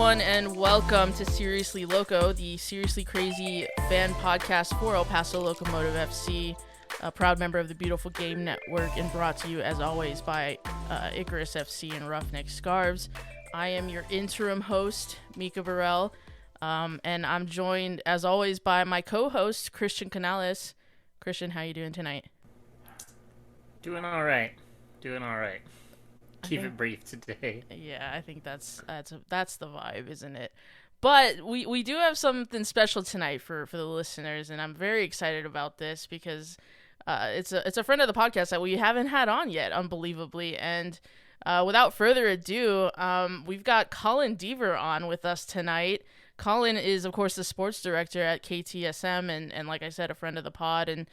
everyone, and welcome to Seriously Loco, the seriously crazy fan podcast for El Paso Locomotive FC, a proud member of the Beautiful Game Network, and brought to you, as always, by Icarus FC and Roughneck Scarves. I am your interim host, Mika Burrell, and I'm joined, as always, by my co-host, Christian Canales. Christian, how you doing tonight? Doing all right. Keep it brief today. Yeah, I think that's the vibe, isn't it? But we do have something special tonight for the listeners, and I'm very excited about this because it's a friend of the podcast that we haven't had on yet, unbelievably. And without further ado, we've got Colin Deaver on with us tonight. Colin is, of course, the sports director at KTSM, and like I said, a friend of the pod, and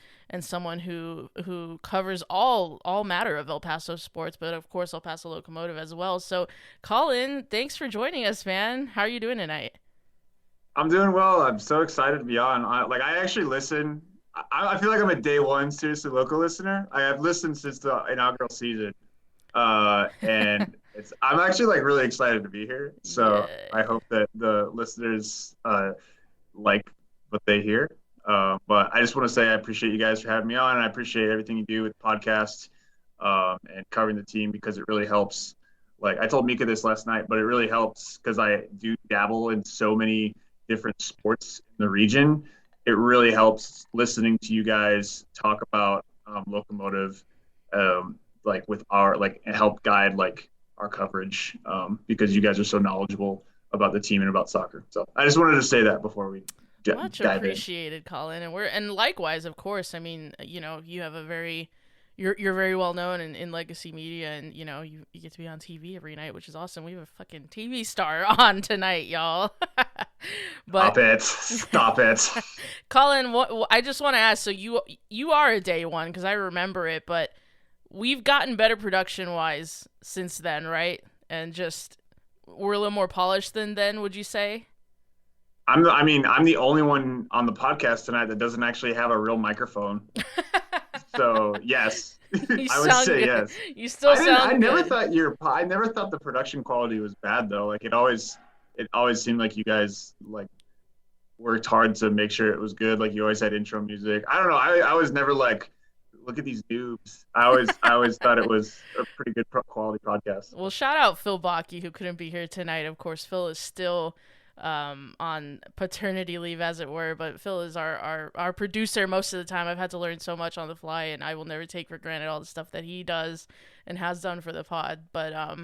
someone who covers all matter of El Paso sports, but of course El Paso Locomotive as well. So, Colin, thanks for joining us, man. How are you doing tonight? I'm doing well. I'm so excited to be on. I actually listen. I feel like I'm a day one Seriously Local listener. I have listened since the inaugural season, and I'm actually really excited to be here. So I hope that the listeners like what they hear. But I just want to say I appreciate you guys for having me on, and I appreciate everything you do with the podcast and covering the team, because it really helps. Like I told Mika this last night, but it really helps because I do dabble in so many different sports in the region. It really helps listening to you guys talk about Locomotive, with our and help guide our coverage because you guys are so knowledgeable about the team and about soccer. So I just wanted to say that before we much appreciated, Colin. And likewise, of course. I mean, you have you're very well known in legacy media, and you get to be on TV every night, which is awesome. We have a fucking TV star on tonight, y'all. But Stop it. Colin, I just want to ask, so you are a day one, because I remember it, but we've gotten better production-wise since then, right? And just we're a little more polished than then, would you say? I'm the only one on the podcast tonight that doesn't actually have a real microphone. So yes, I would say good. Yes. You still sound I never good. I never thought the production quality was bad though. It always seemed like you guys worked hard to make sure it was good. You always had intro music. I don't know. I was never look at these noobs. I always thought it was a pretty good quality podcast. Well, shout out Phil Bakke, who couldn't be here tonight. Of course, Phil is still on paternity leave, as it were, but Phil is our producer most of the time. I've had to learn so much on the fly, and I will never take for granted all the stuff that he does and has done for the pod. But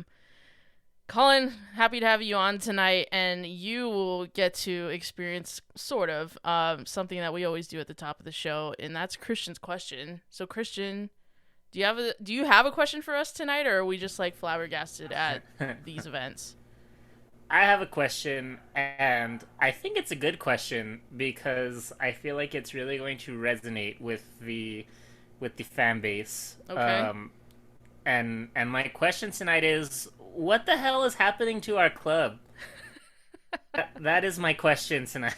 Colin, happy to have you on tonight, and you will get to experience sort of something that we always do at the top of the show, and that's Christian's question. So, Christian, do you have a question for us tonight, or are we just flabbergasted at these events? I have a question, and I think it's a good question because I feel like it's really going to resonate with the fan base. Okay. And my question tonight is, what the hell is happening to our club? That is my question tonight.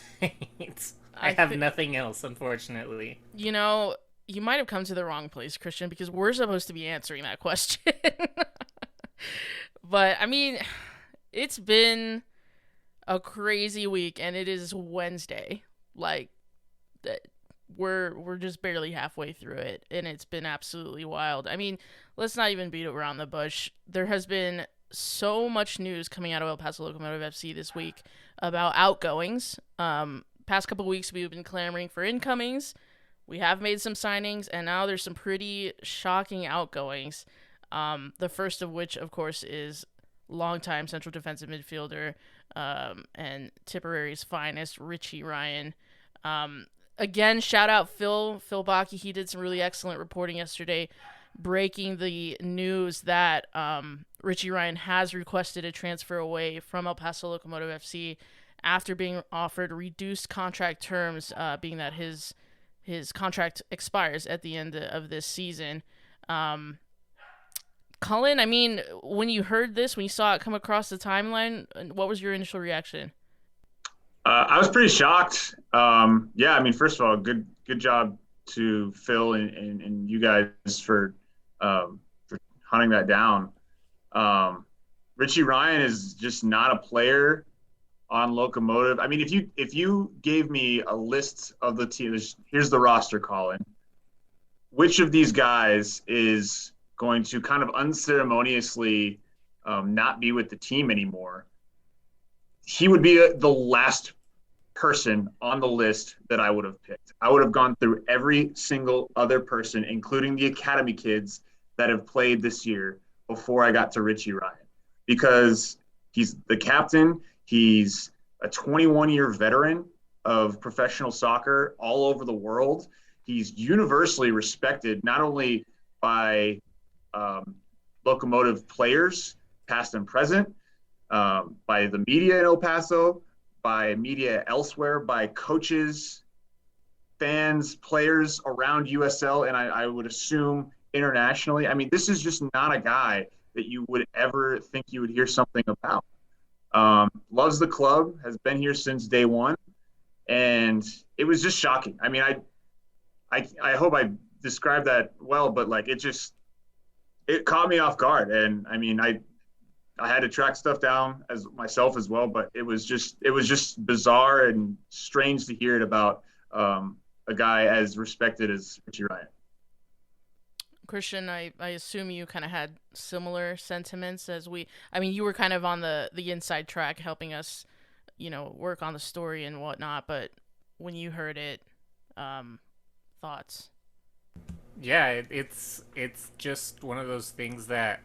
I have nothing else, unfortunately. You might have come to the wrong place, Christian, because we're supposed to be answering that question. But, I mean, it's been a crazy week, and it is Wednesday. We're just barely halfway through it, and it's been absolutely wild. I mean, let's not even beat around the bush. There has been so much news coming out of El Paso Locomotive FC this week about outgoings. Past couple weeks, we've been clamoring for incomings. We have made some signings, and now there's some pretty shocking outgoings. The first of which, of course, is longtime central defensive midfielder and Tipperary's finest, Richie Ryan. Again, shout out Phil Bakke. He did some really excellent reporting yesterday, breaking the news that Richie Ryan has requested a transfer away from El Paso Locomotive FC after being offered reduced contract terms, being that his contract expires at the end of this season. Colin, I mean, when you heard this, when you saw it come across the timeline, what was your initial reaction? I was pretty shocked. Yeah, I mean, first of all, good job to Phil and you guys for hunting that down. Richie Ryan is just not a player on Locomotive. I mean, if you gave me a list of the teams, here's the roster, Colin. Which of these guys is going to kind of unceremoniously not be with the team anymore? He would be the last person on the list that I would have picked. I would have gone through every single other person, including the academy kids that have played this year, before I got to Richie Ryan, because he's the captain. He's a 21-year veteran of professional soccer all over the world. He's universally respected, not only by Locomotive players, past and present, by the media in El Paso, by media elsewhere, by coaches, fans, players around USL, and I would assume internationally. I mean, this is just not a guy that you would ever think you would hear something about. Loves the club, has been here since day one, and it was just shocking. I mean, I hope I described that well, but like it caught me off guard, and I mean, I had to track stuff down as myself as well, but it was just bizarre and strange to hear it about a guy as respected as Richie Ryan. Christian, I assume you kind of had similar sentiments as I mean, you were kind of on the inside track helping us, work on the story and whatnot, but when you heard it, thoughts? Yeah, it's just one of those things that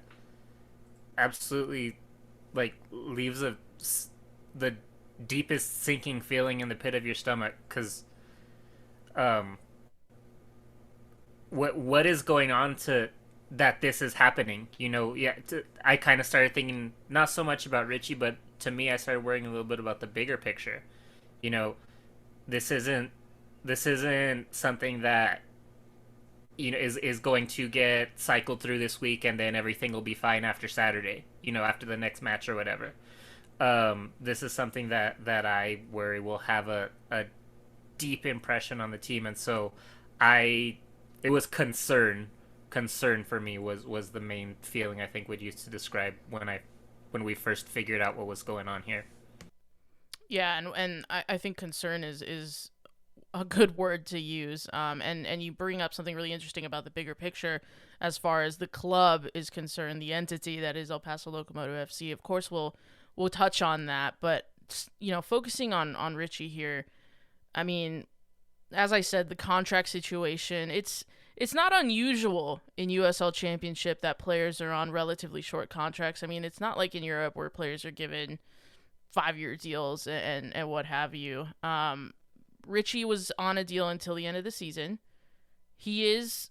absolutely leaves the deepest sinking feeling in the pit of your stomach, because what is going on to that this is happening, I kind of started thinking not so much about Richie, but to me I started worrying a little bit about the bigger picture. This isn't something that is going to get cycled through this week and then everything will be fine after Saturday, after the next match or whatever. This is something that I worry will have a deep impression on the team, and so it was concern for me was the main feeling I think we'd use to describe when we first figured out what was going on here. Yeah, and I think concern is a good word to use. And you bring up something really interesting about the bigger picture as far as the club is concerned, the entity that is El Paso Locomotive FC. Of course, we'll touch on that, but focusing on Richie here. I mean, as I said, the contract situation, it's not unusual in USL Championship that players are on relatively short contracts. I mean, it's not like in Europe where players are given 5-year deals and what have you. Richie was on a deal until the end of the season. He is,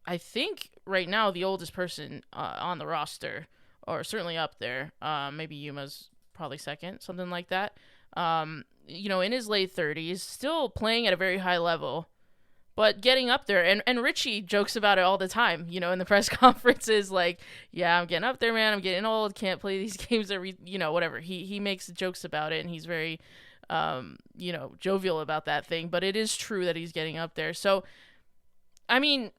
I think, right now the oldest person on the roster, or certainly up there. Maybe Yuma's probably second, something like that. In his late 30s, still playing at a very high level, but getting up there. And Richie jokes about it all the time, in the press conferences, like, yeah, I'm getting up there, man. I'm getting old. Can't play these games whatever. He makes jokes about it, and he's very, jovial about that thing. But it is true that he's getting up there. So, I mean,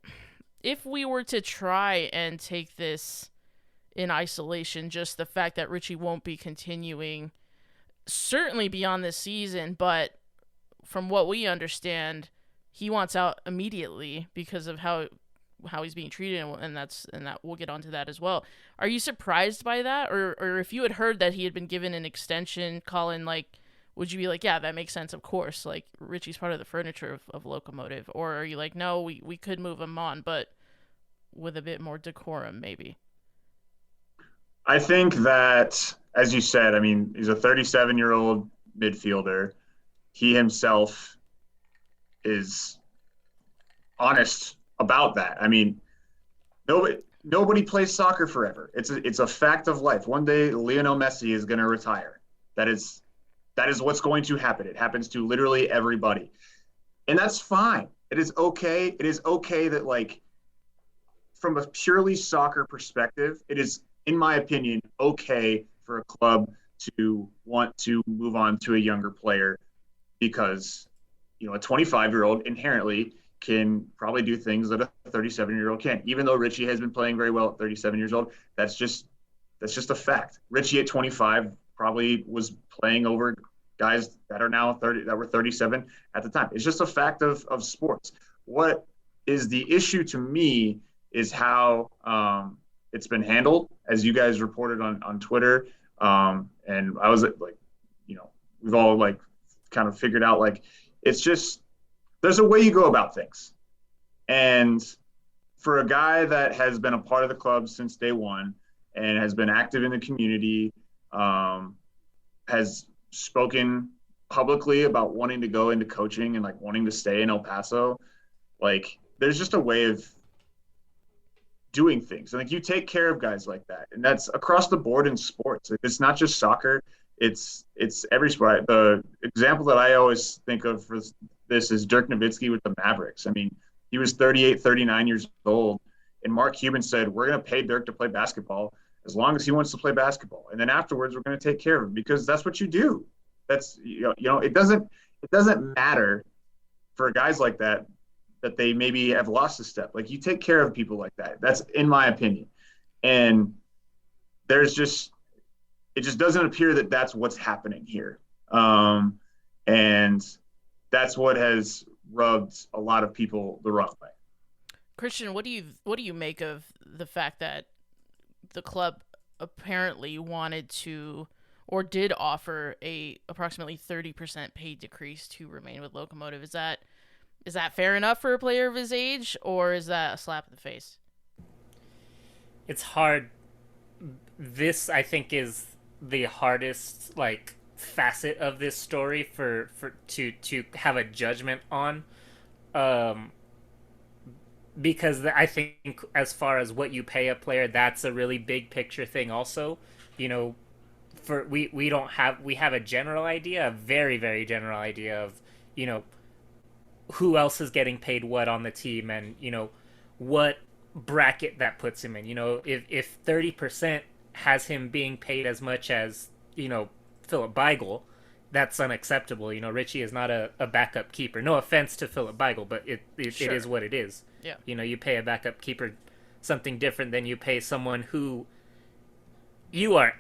if we were to try and take this in isolation, just the fact that Richie won't be continuing certainly beyond this season, but from what we understand, he wants out immediately because of how he's being treated, and that we'll get onto that as well. Are you surprised by that, or if you had heard that he had been given an extension, Colin, would you be like, yeah, that makes sense, of course, Richie's part of the furniture of Locomotive, or are you like, no, we could move him on, but with a bit more decorum, maybe? I think that, as you said, I mean, he's a 37-year-old midfielder. He himself is honest about that. I mean, nobody plays soccer forever. It's a fact of life. One day, Lionel Messi is going to retire. That is what's going to happen. It happens to literally everybody, and that's fine. It is okay. It is okay that, from a purely soccer perspective, it is, in my opinion, okay for a club to want to move on to a younger player, because a 25-year-old inherently can probably do things that a 37-year-old can't. Even though Richie has been playing very well at 37 years old, that's just a fact. Richie at 25 probably was playing over guys that are now 30, that were 37 at the time. It's just a fact of sports. What is the issue to me is how it's been handled, as you guys reported on Twitter. And I was like, we've all like kind of figured out, like, it's just, there's a way you go about things. And for a guy that has been a part of the club since day one and has been active in the community, has spoken publicly about wanting to go into coaching and like wanting to stay in El Paso, like, there's just a way of doing things. And like, you take care of guys like that. And that's across the board in sports. It's not just soccer. It's every sport. The example that I always think of for this is Dirk Nowitzki with the Mavericks. I mean, he was 38, 39 years old. And Mark Cuban said, we're going to pay Dirk to play basketball as long as he wants to play basketball. And then afterwards, we're going to take care of him, because that's what you do. That's, it doesn't matter for guys like that they maybe have lost a step. Like, you take care of people like that. That's in my opinion. And it just doesn't appear that that's what's happening here. And that's what has rubbed a lot of people the wrong way. Christian, what do you make of the fact that the club apparently wanted to, or did offer, a approximately 30% pay decrease to remain with Locomotive? Is that fair enough for a player of his age, or is that a slap in the face? It's hard. This, I think, is the hardest, like, facet of this story to have a judgment on, because I think as far as what you pay a player, that's a really big picture thing also. We have a general idea, a very, very general idea of, who else is getting paid what on the team, and what bracket that puts him in. If 30% has him being paid as much as Philip Beigel, that's unacceptable. Richie is not a backup keeper. No offense to Philip Beigel, but it Sure. is what it is. Yeah. You pay a backup keeper something different than you pay someone who you have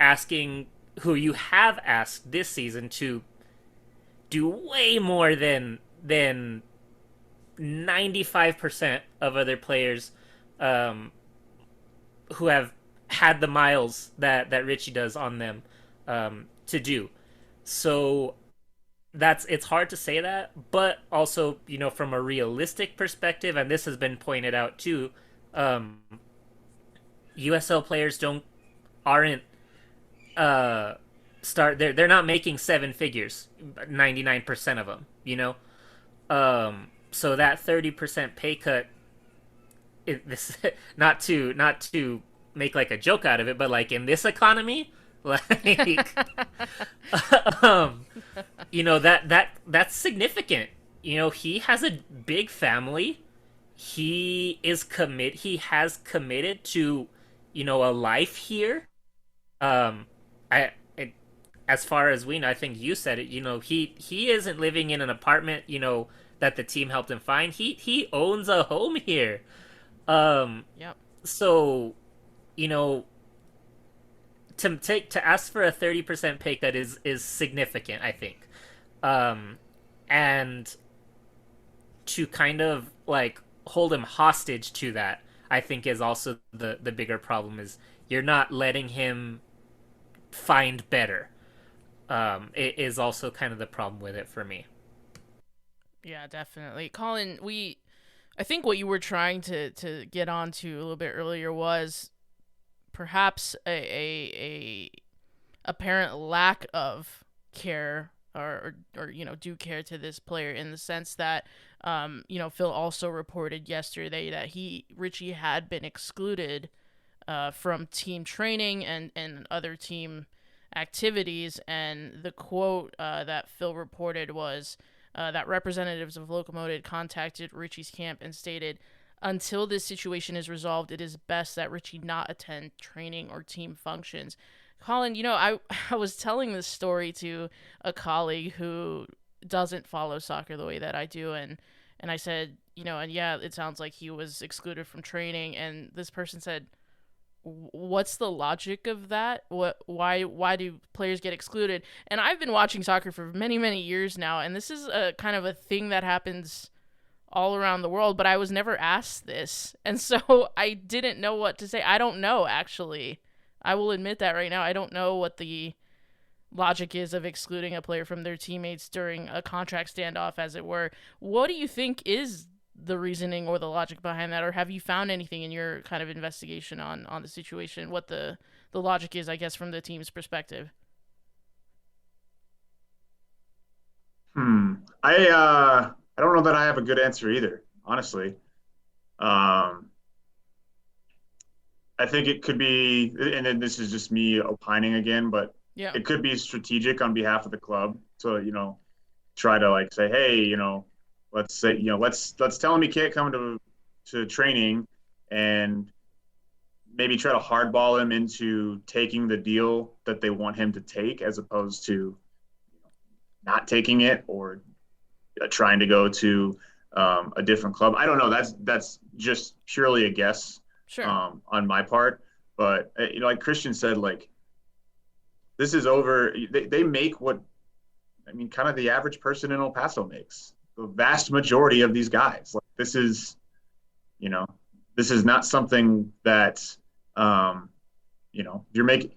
asked this season to do way more than 95% of other players who have had the miles that Richie does on them to do. So it's hard to say that, but also, from a realistic perspective, and this has been pointed out too, USL players aren't they're not making seven figures, 99% of them, so that 30% pay cut, not to make like a joke out of it, but like in this economy, like that's significant. He has a big family. He has committed to a life here. As far as we know, I think you said it, he isn't living in an apartment that the team helped him find. He owns a home here. Yep. So to ask for a 30% pay cut is significant, I think. And to kind of like hold him hostage to that, I think, is also the bigger problem. Is you're not letting him find better. It is also kind of the problem with it for me. Yeah, definitely. Colin, I think what you were trying to get onto a little bit earlier was perhaps a apparent lack of care or due care to this player, in the sense that Phil also reported yesterday that Richie had been excluded from team training and other team activities, and the quote that Phil reported was that representatives of Locomotive contacted Richie's camp and stated, "Until this situation is resolved, it is best that Richie not attend training or team functions." Colin, I was telling this story to a colleague who doesn't follow soccer the way that I do, and I said, and yeah, it sounds like he was excluded from training, and this person said, what's the logic of that? Why do players get excluded? And I've been watching soccer for many years now, and this is a kind of a thing that happens all around the world, but I was never asked this. And so I didn't know what to say. I don't know, actually. I will admit that right now. I don't know what the logic is of excluding a player from their teammates during a contract standoff, as it were. What do you think is the reasoning or the logic behind that, or have you found anything in your kind of investigation on the situation, what the logic is, I guess, from the team's perspective? I don't know that I have a good answer either, honestly. Um, I think it could be, and then this is just me opining again, but Yeah. it could be strategic on behalf of the club to, try to like say, hey, let's say, let's tell him he can't come to training, and maybe try to hardball him into taking the deal that they want him to take, as opposed to not taking it, or trying to go to a different club. I don't know. That's just purely a guess. Sure. On my part. But like Christian said, like, this is over. They make what, kind of the average person in El Paso makes. The vast majority of these guys. Like, this is not something that, you're making.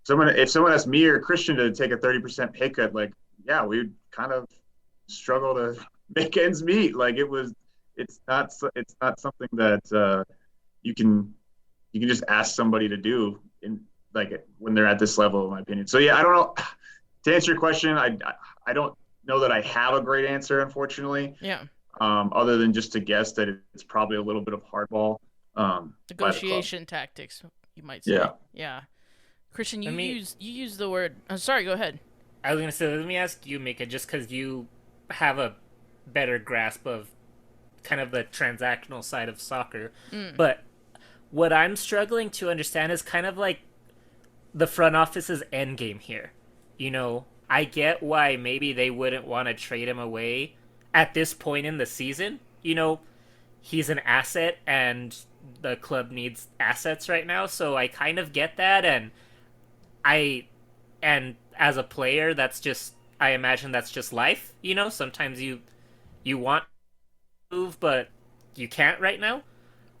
If someone asked me or Christian to take a 30% pay cut, like, yeah, we would kind of struggle to make ends meet. Like, it's not something that you can just ask somebody to do when they're at this level, in my opinion. So yeah, I don't know. To answer your question, I don't know that I have a great answer, unfortunately. Yeah. Other than just to guess that it's probably a little bit of hardball. Negotiation tactics, you might say. Yeah. Christian, you use the word. Sorry, go ahead. I was gonna say, let me ask you, Mika, just because you have a better grasp of kind of the transactional side of soccer. But what I'm struggling to understand is kind of like the front office's end game here. I get why maybe they wouldn't want to trade him away at this point in the season. He's an asset and the club needs assets right now, so I kind of get that. And as a player, I imagine that's just life. Sometimes you want to move, but you can't right now.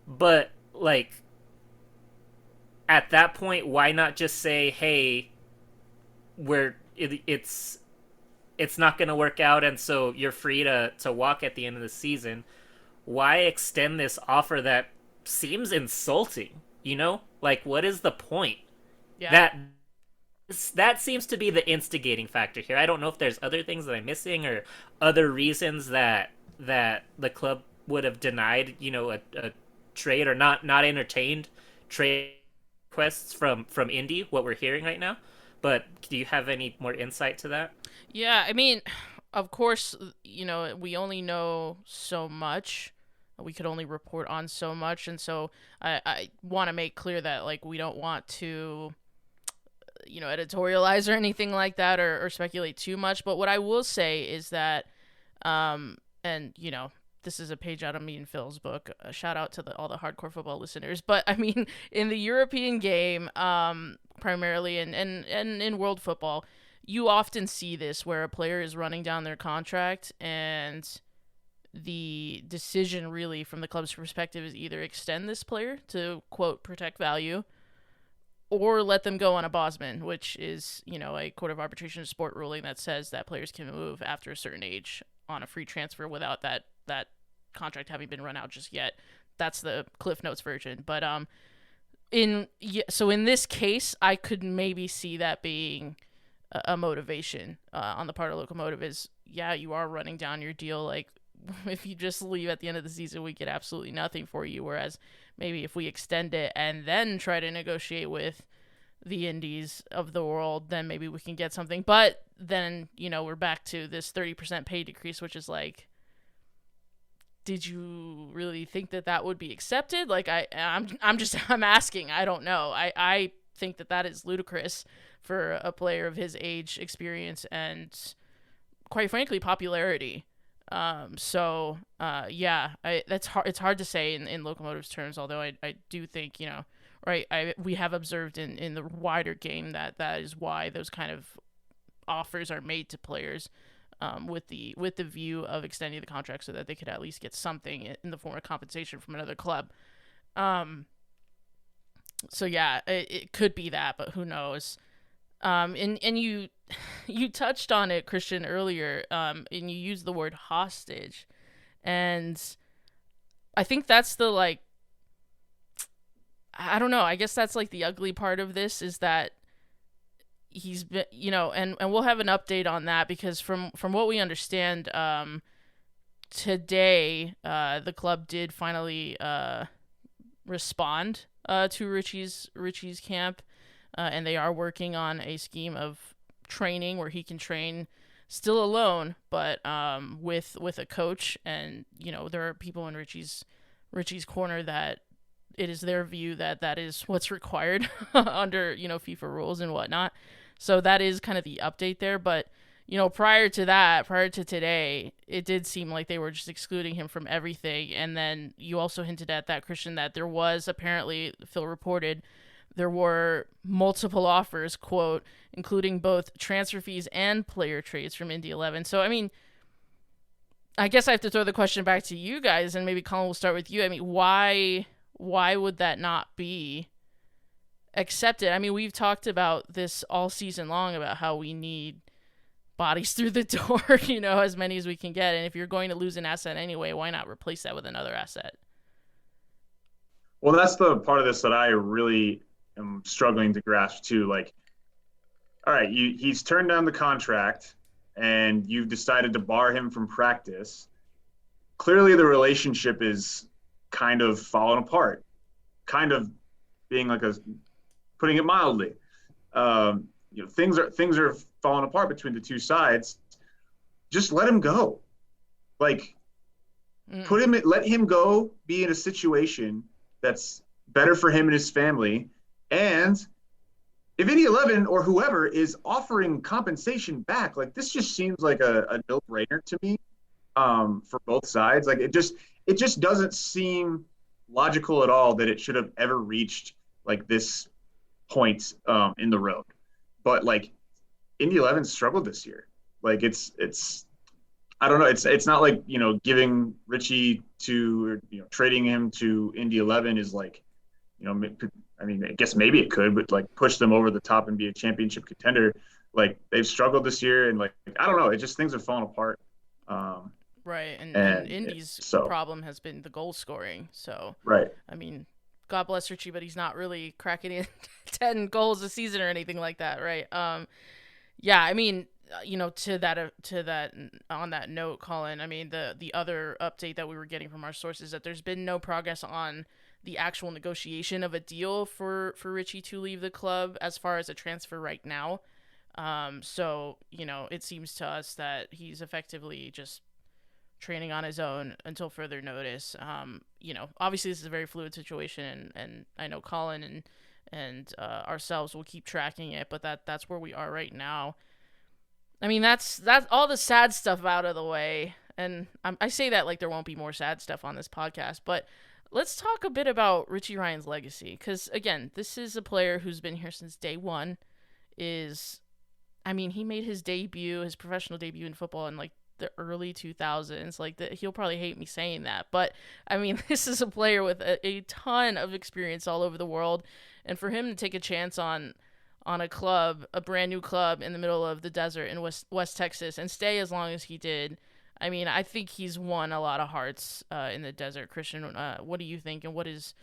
But like, at that point, why not just say, hey, it's not going to work out, and so you're free to walk at the end of the season? Why extend this offer that seems insulting? Like, what is the point? Yeah. That seems to be the instigating factor here. I don't know if there's other things that I'm missing, or other reasons that the club would have denied, a trade, or not entertained trade requests from Indy, what we're hearing right now. But do you have any more insight to that? Yeah, of course, we only know so much. We could only report on so much, and so I want to make clear that, like, we don't want to editorialize or anything like that, or speculate too much. But what I will say is that, and this is a page out of me and Phil's book. A shout out to all the hardcore football listeners. But in the European game, primarily, and in world football, you often see this where a player is running down their contract, and the decision really from the club's perspective is either extend this player to, quote, protect value, or let them go on a Bosman, which is, a court of arbitration sport ruling that says that players can move after a certain age on a free transfer without that contract having been run out just yet. That's the Cliff Notes version. But in this case, I could maybe see that being a motivation on the part of Locomotive is, yeah, you are running down your deal. Like, if you just leave at the end of the season, we get absolutely nothing for you. Whereas maybe if we extend it and then try to negotiate with the indies of the world, then maybe we can get something. But then, we're back to this 30% pay decrease, which is like, did you really think that would be accepted? Like, I'm asking. I don't know. I think that is ludicrous for a player of his age, experience, and quite frankly, popularity. Yeah, that's hard. It's hard to say in Locomotive's terms, although I do think, right? We have observed in the wider game that is why those kind of offers are made to players, with the view of extending the contract so that they could at least get something in the form of compensation from another club. So yeah, it could be that, but who knows? And you you touched on it, Christian, earlier, and you used the word hostage, and I think that's the I don't know. I guess that's the ugly part of this is that he's been, and we'll have an update on that because from what we understand, today, the club did finally respond to Richie's camp, and they are working on a scheme of training where he can train still alone, but with a coach, and there are people in Richie's corner that it is their view that is what's required under FIFA rules and whatnot. So that is kind of the update there, but prior to today, it did seem like they were just excluding him from everything. And then you also hinted at that, Christian, that there was apparently, Phil reported, there were multiple offers, quote, including both transfer fees and player trades from Indy 11. So, I mean, I guess I have to throw the question back to you guys, and maybe Colin will start with you. I mean, why would that not be accepted? I mean, we've talked about this all season long about how we need bodies through the door, as many as we can get. And if you're going to lose an asset anyway, why not replace that with another asset? Well, that's the part of this that I really am struggling to grasp too. Like, all right, he's turned down the contract and you've decided to bar him from practice. Clearly the relationship is kind of falling apart, kind of being putting it mildly. Things are falling apart between the two sides. Just let him go. Let him go, be in a situation that's better for him and his family. And if Indy 11 or whoever is offering compensation back, this just seems like a no-brainer to me, for both sides. It just doesn't seem logical at all that it should have ever reached this point in the road. But Indy 11 struggled this year. It's I don't know. It's not giving Richie to trading him to Indy 11 is I mean, I guess maybe it could, but push them over the top and be a championship contender. They've struggled this year, and I don't know. It just things are falling apart. Right, and Indy's problem has been the goal scoring. So right. I mean, God bless Richie, but he's not really cracking in 10 goals a season or anything like that, right? Yeah, I mean, to that on that note, Colin, I mean, the other update that we were getting from our sources is that there's been no progress on the actual negotiation of a deal for Richie to leave the club as far as a transfer right now. So, it seems to us that he's effectively just training on his own until further notice. Obviously this is a very fluid situation, and I know Colin and ourselves will keep tracking it, but that's where we are right now. I mean, that's all the sad stuff out of the way, and I say that like there won't be more sad stuff on this podcast, but let's talk a bit about Richie Ryan's legacy, because again, this is a player who's been here since day one. He made his professional debut in football in the early 2000s. He'll probably hate me saying that, but I mean, this is a player with a ton of experience all over the world, and for him to take a chance on a brand new club in the middle of the desert in West Texas and stay as long as he did, I mean, I think he's won a lot of hearts in the desert. Christian, what do you think, and what does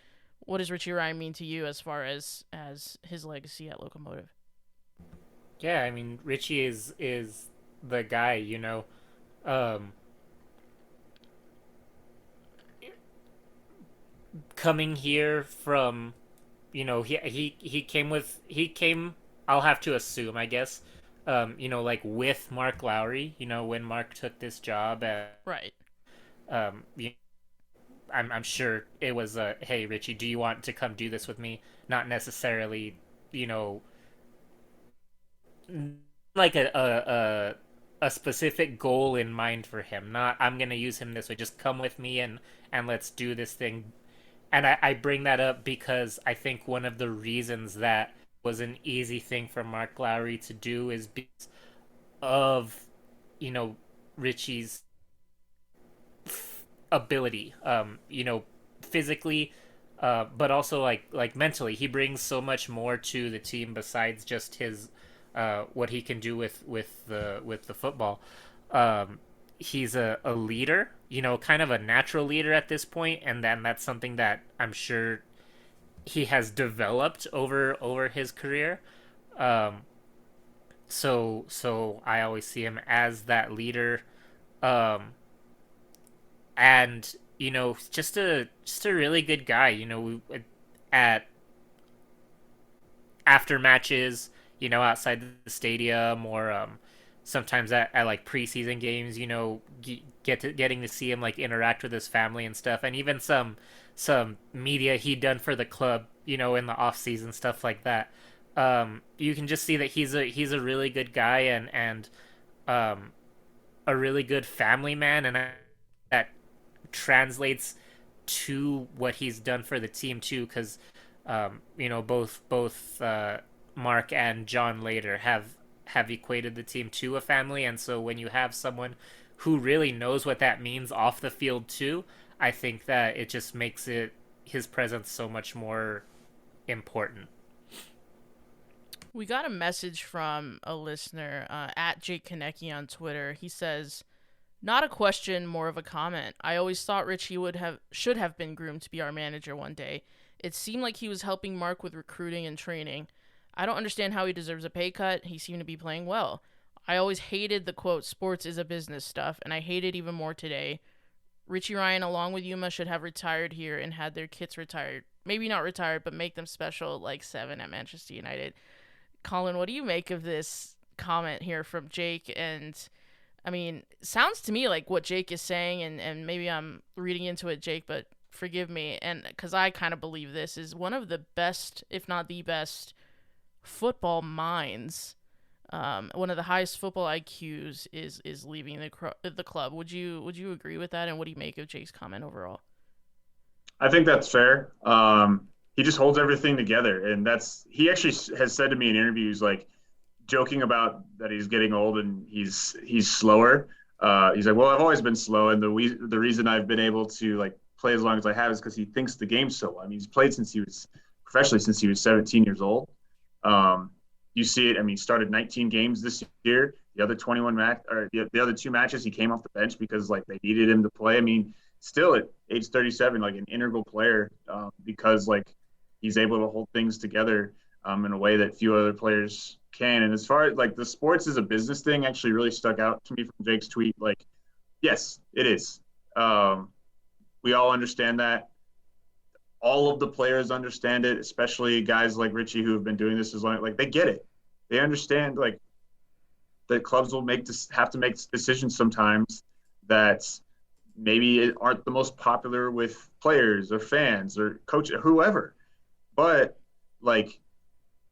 Richie Ryan mean to you as far as his legacy at Locomotive? Yeah, I mean, Richie is the guy, coming here from, he came, I'll have to assume, I guess, with Mark Lowry, when Mark took this job at, right. I'm sure it was hey Richie, do you want to come do this with me? Not necessarily, a specific goal in mind for him. Not I'm gonna use him this way. Just come with me and let's do this thing. and I bring that up because I think one of the reasons that was an easy thing for Mark Lowry to do is because of, you know, Richie's ability, physically, but also like mentally. He brings so much more to the team besides just his what he can do with the football. He's a leader, kind of a natural leader at this point, and then that's something that I'm sure he has developed over his career. Um, so I always see him as that leader, um, and just a really good guy. At after matches, outside the stadium, or sometimes at like preseason games, getting to see him like interact with his family and stuff, and even some media he'd done for the club, in the off season, stuff like that. You can just see that he's a really good guy, and um, a really good family man, and that translates to what he's done for the team too, because both Mark and John later have equated the team to a family, and so when you have someone who really knows what that means off the field too, I think that it just makes his presence so much more important. We got a message from a listener at Jake Konecki on Twitter. He says, "Not a question, more of a comment. I always thought Richie should have been groomed to be our manager one day. It seemed like he was helping Mark with recruiting and training. I don't understand how he deserves a pay cut. He seemed to be playing well. I always hated the quote, sports is a business stuff, and I hate it even more today. Richie Ryan, along with Yuma, should have retired here and had their kits retired. Maybe not retired, but make them special like 7 at Manchester United." Colin, what do you make of this comment here from Jake? And I mean, sounds to me like what Jake is saying, and maybe I'm reading into it, Jake, but forgive me, and because I kind of believe this, is one of the best, if not the best, football minds. One of the highest football IQs is leaving the club. Would you agree with that? And what do you make of Jake's comment overall? I think that's fair. He just holds everything together, and he actually has said to me in interviews, like joking about that he's getting old and he's slower. He's like, well, I've always been slow, and the reason I've been able to like play as long as I have is because he thinks the game so well. I mean, he's played professionally since he was 17 years old. You see it. I mean, he started 19 games this year. The other 21 the other 2 matches, he came off the bench because like they needed him to play. I mean, still at age 37, like an integral player, because like he's able to hold things together in a way that few other players can. And as far as like the sports is a business thing, actually really stuck out to me from Jake's tweet. Like, yes, it is. We all understand that. All of the players understand it, especially guys like Richie who have been doing this as long. Like they get it. They understand like that clubs will have to make decisions sometimes that maybe aren't the most popular with players or fans or coach or whoever. But like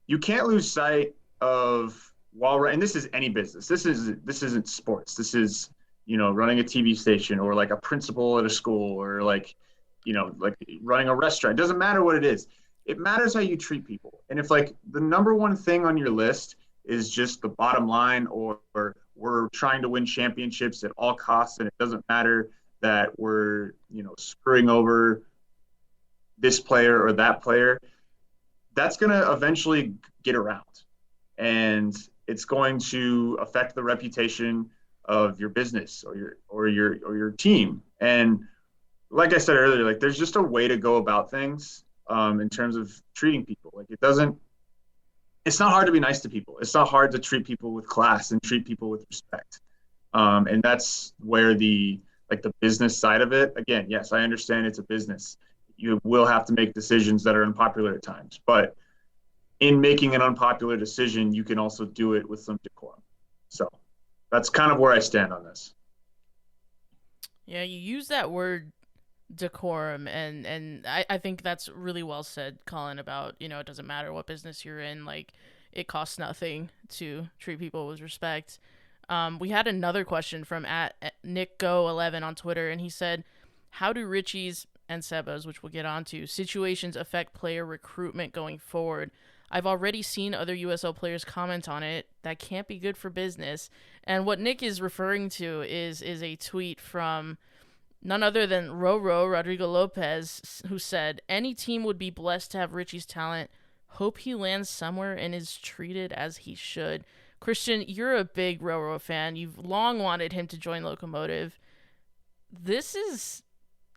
you can't lose sight of and this is any business. This isn't sports. This is, running a TV station or like a principal at a school or like running a restaurant. It doesn't matter what it is. It matters how you treat people. And if like the number one thing on your list is just the bottom line, or we're trying to win championships at all costs, and it doesn't matter that we're, screwing over this player or that player, that's going to eventually get around. And it's going to affect the reputation of your business or your team. And like I said earlier, like there's just a way to go about things in terms of treating people. Like it's not hard to be nice to people. It's not hard to treat people with class and treat people with respect. And that's where the business side of it, again, yes, I understand it's a business. You will have to make decisions that are unpopular at times, but in making an unpopular decision, you can also do it with some decorum. So that's kind of where I stand on this. Yeah, you use that word decorum, and I think that's really well said, Colin, about, it doesn't matter what business you're in, like it costs nothing to treat people with respect. We had another question from at NickGo11 on Twitter, and he said, how do Richie's and Seba's, which we'll get onto. Situations affect player recruitment going forward. I've already seen other USL players comment on it. That can't be good for business. And what Nick is referring to is a tweet from none other than Rodrigo Lopez, who said, any team would be blessed to have Richie's talent. Hope he lands somewhere and is treated as he should. Christian, you're a big Roro fan. You've long wanted him to join Locomotive. This is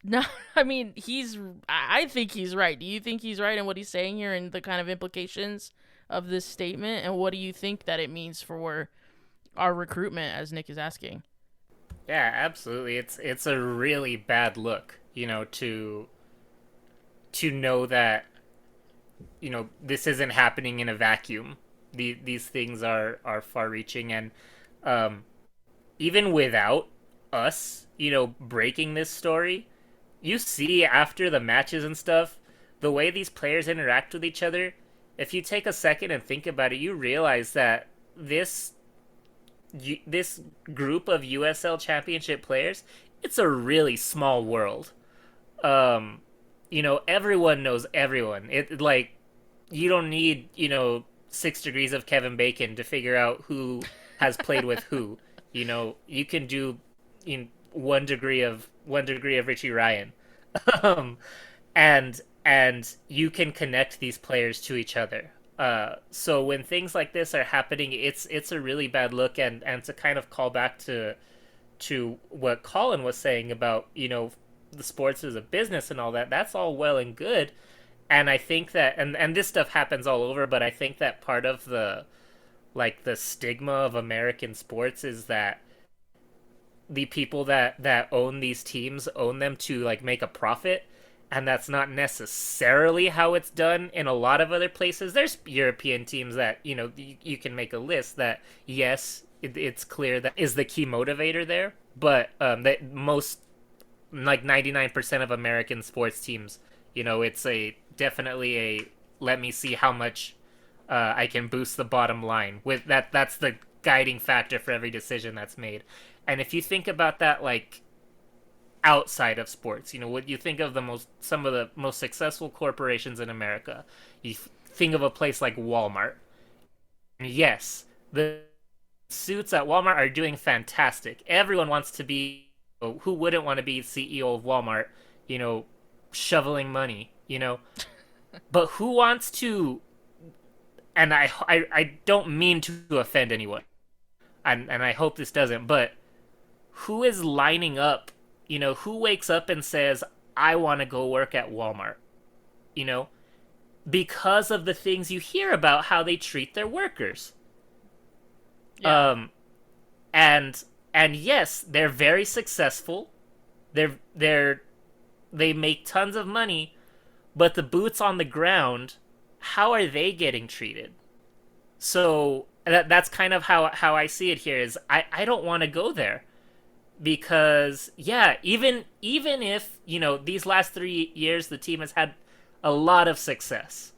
no, I mean, I think he's right. Do you think he's right in what he's saying here and the kind of implications of this statement? And what do you think that it means for our recruitment, as Nick is asking? Yeah, absolutely. It's a really bad look, to know that, this isn't happening in a vacuum. These things are far-reaching, and even without us, breaking this story, you see after the matches and stuff, the way these players interact with each other. If you take a second and think about it, you realize that this group of USL Championship players, it's a really small world. Everyone knows everyone. It like you don't need 6 degrees of Kevin Bacon to figure out who has played with who. You can do 1 degree of Richie Ryan, and you can connect these players to each other. So when things like this are happening, it's a really bad look, and to kind of call back to what Colin was saying about the sports as a business and all that. That's all well and good, and I think that and this stuff happens all over, but I think that part of the stigma of American sports is that the people that own these teams own them to make a profit, and that's not necessarily how it's done in a lot of other places. There's European teams that you can make a list that yes, it's clear that is the key motivator there, but that most 99% of American sports teams, it's definitely a let me see how much I can boost the bottom line with that. That's the guiding factor for every decision that's made. And if you think about that, outside of sports, what you think of some of the most successful corporations in America, you think of a place like Walmart. And yes, the suits at Walmart are doing fantastic. Everyone wants to be, who wouldn't want to be CEO of Walmart, shoveling money, but who wants to, and I don't mean to offend anyone, and I hope this doesn't, but who is lining up, who wakes up and says, I want to go work at Walmart, because of the things you hear about how they treat their workers. Yeah. And yes, they're very successful. They make tons of money, but the boots on the ground, how are they getting treated? So that's kind of how I see it here is I don't want to go there. Because even if these last 3 years the team has had a lot of success,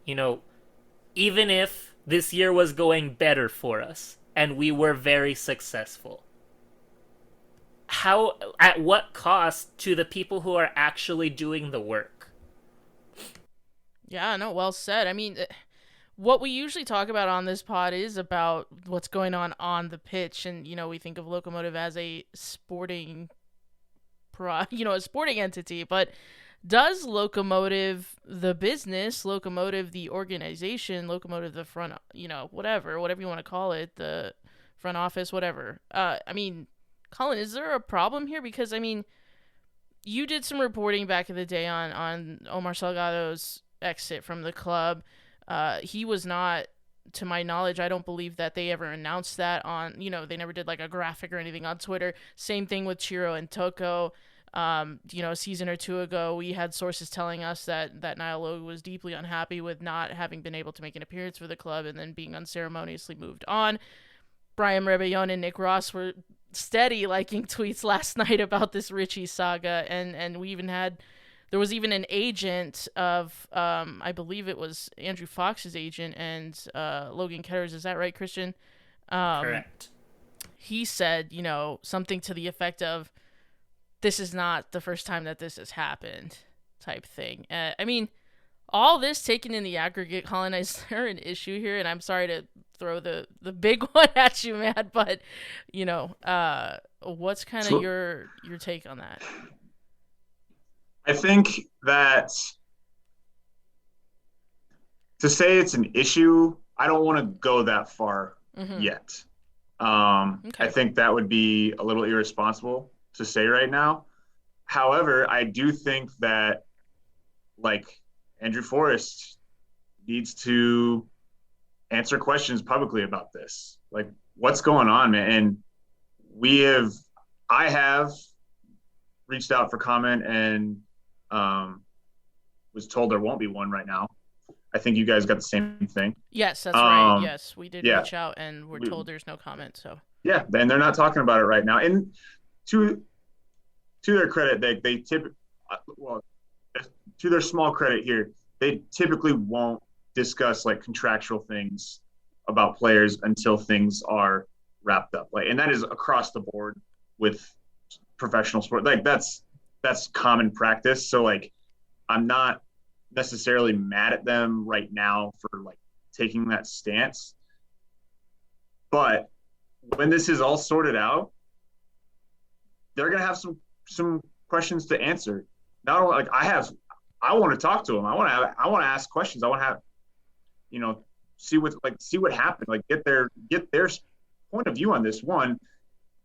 even if this year was going better for us and we were very successful, at what cost to the people who are actually doing the work? Yeah, no, well said. I mean, what we usually talk about on this pod is about what's going on the pitch, and we think of Locomotive as a sporting a sporting entity, but does Locomotive the business, Locomotive the organization, Locomotive the front, whatever you want to call it, the front office, whatever. I mean, Colin, is there a problem here? Because you did some reporting back in the day on Omar Salgado's exit from the club. He was not, to my knowledge, I don't believe that they ever announced that on, they never did a graphic or anything on Twitter. Same thing with Chiro and Toko. A season or two ago, we had sources telling us that Niall Logue was deeply unhappy with not having been able to make an appearance for the club and then being unceremoniously moved on. Brian Rebellon and Nick Ross were steady liking tweets last night about this Richie saga, and we even had... There was even an agent of, I believe it was Andrew Fox's agent and Logan Ketter's. Is that right, Christian? Correct. He said, something to the effect of, this is not the first time that this has happened type thing. I mean, all this taken in the aggregate, Colin, is there an issue here? And I'm sorry to throw the big one at you, man, but, what's kind of your take on that? I think that to say it's an issue, I don't want to go that far yet. Okay. I think that would be a little irresponsible to say right now. However, I do think that, like, Andrew Forrest needs to answer questions publicly about this. Like, what's going on, man? And I have reached out for comment and was told there won't be one right now. I think you guys got the same thing. Yes, that's right. Yes, we did reach out and we're told there's no comment. So yeah, and they're not talking about it right now. And to their credit, they typically, to their small credit here, they typically won't discuss like contractual things about players until things are wrapped up. Like, and that is across the board with professional sport. Like that's common practice. So like, I'm not necessarily mad at them right now for like taking that stance. But when this is all sorted out, they're gonna have some questions to answer. Not only like I want to talk to them. I want to ask questions. I want to have, see what happened. Like get their point of view on this. One,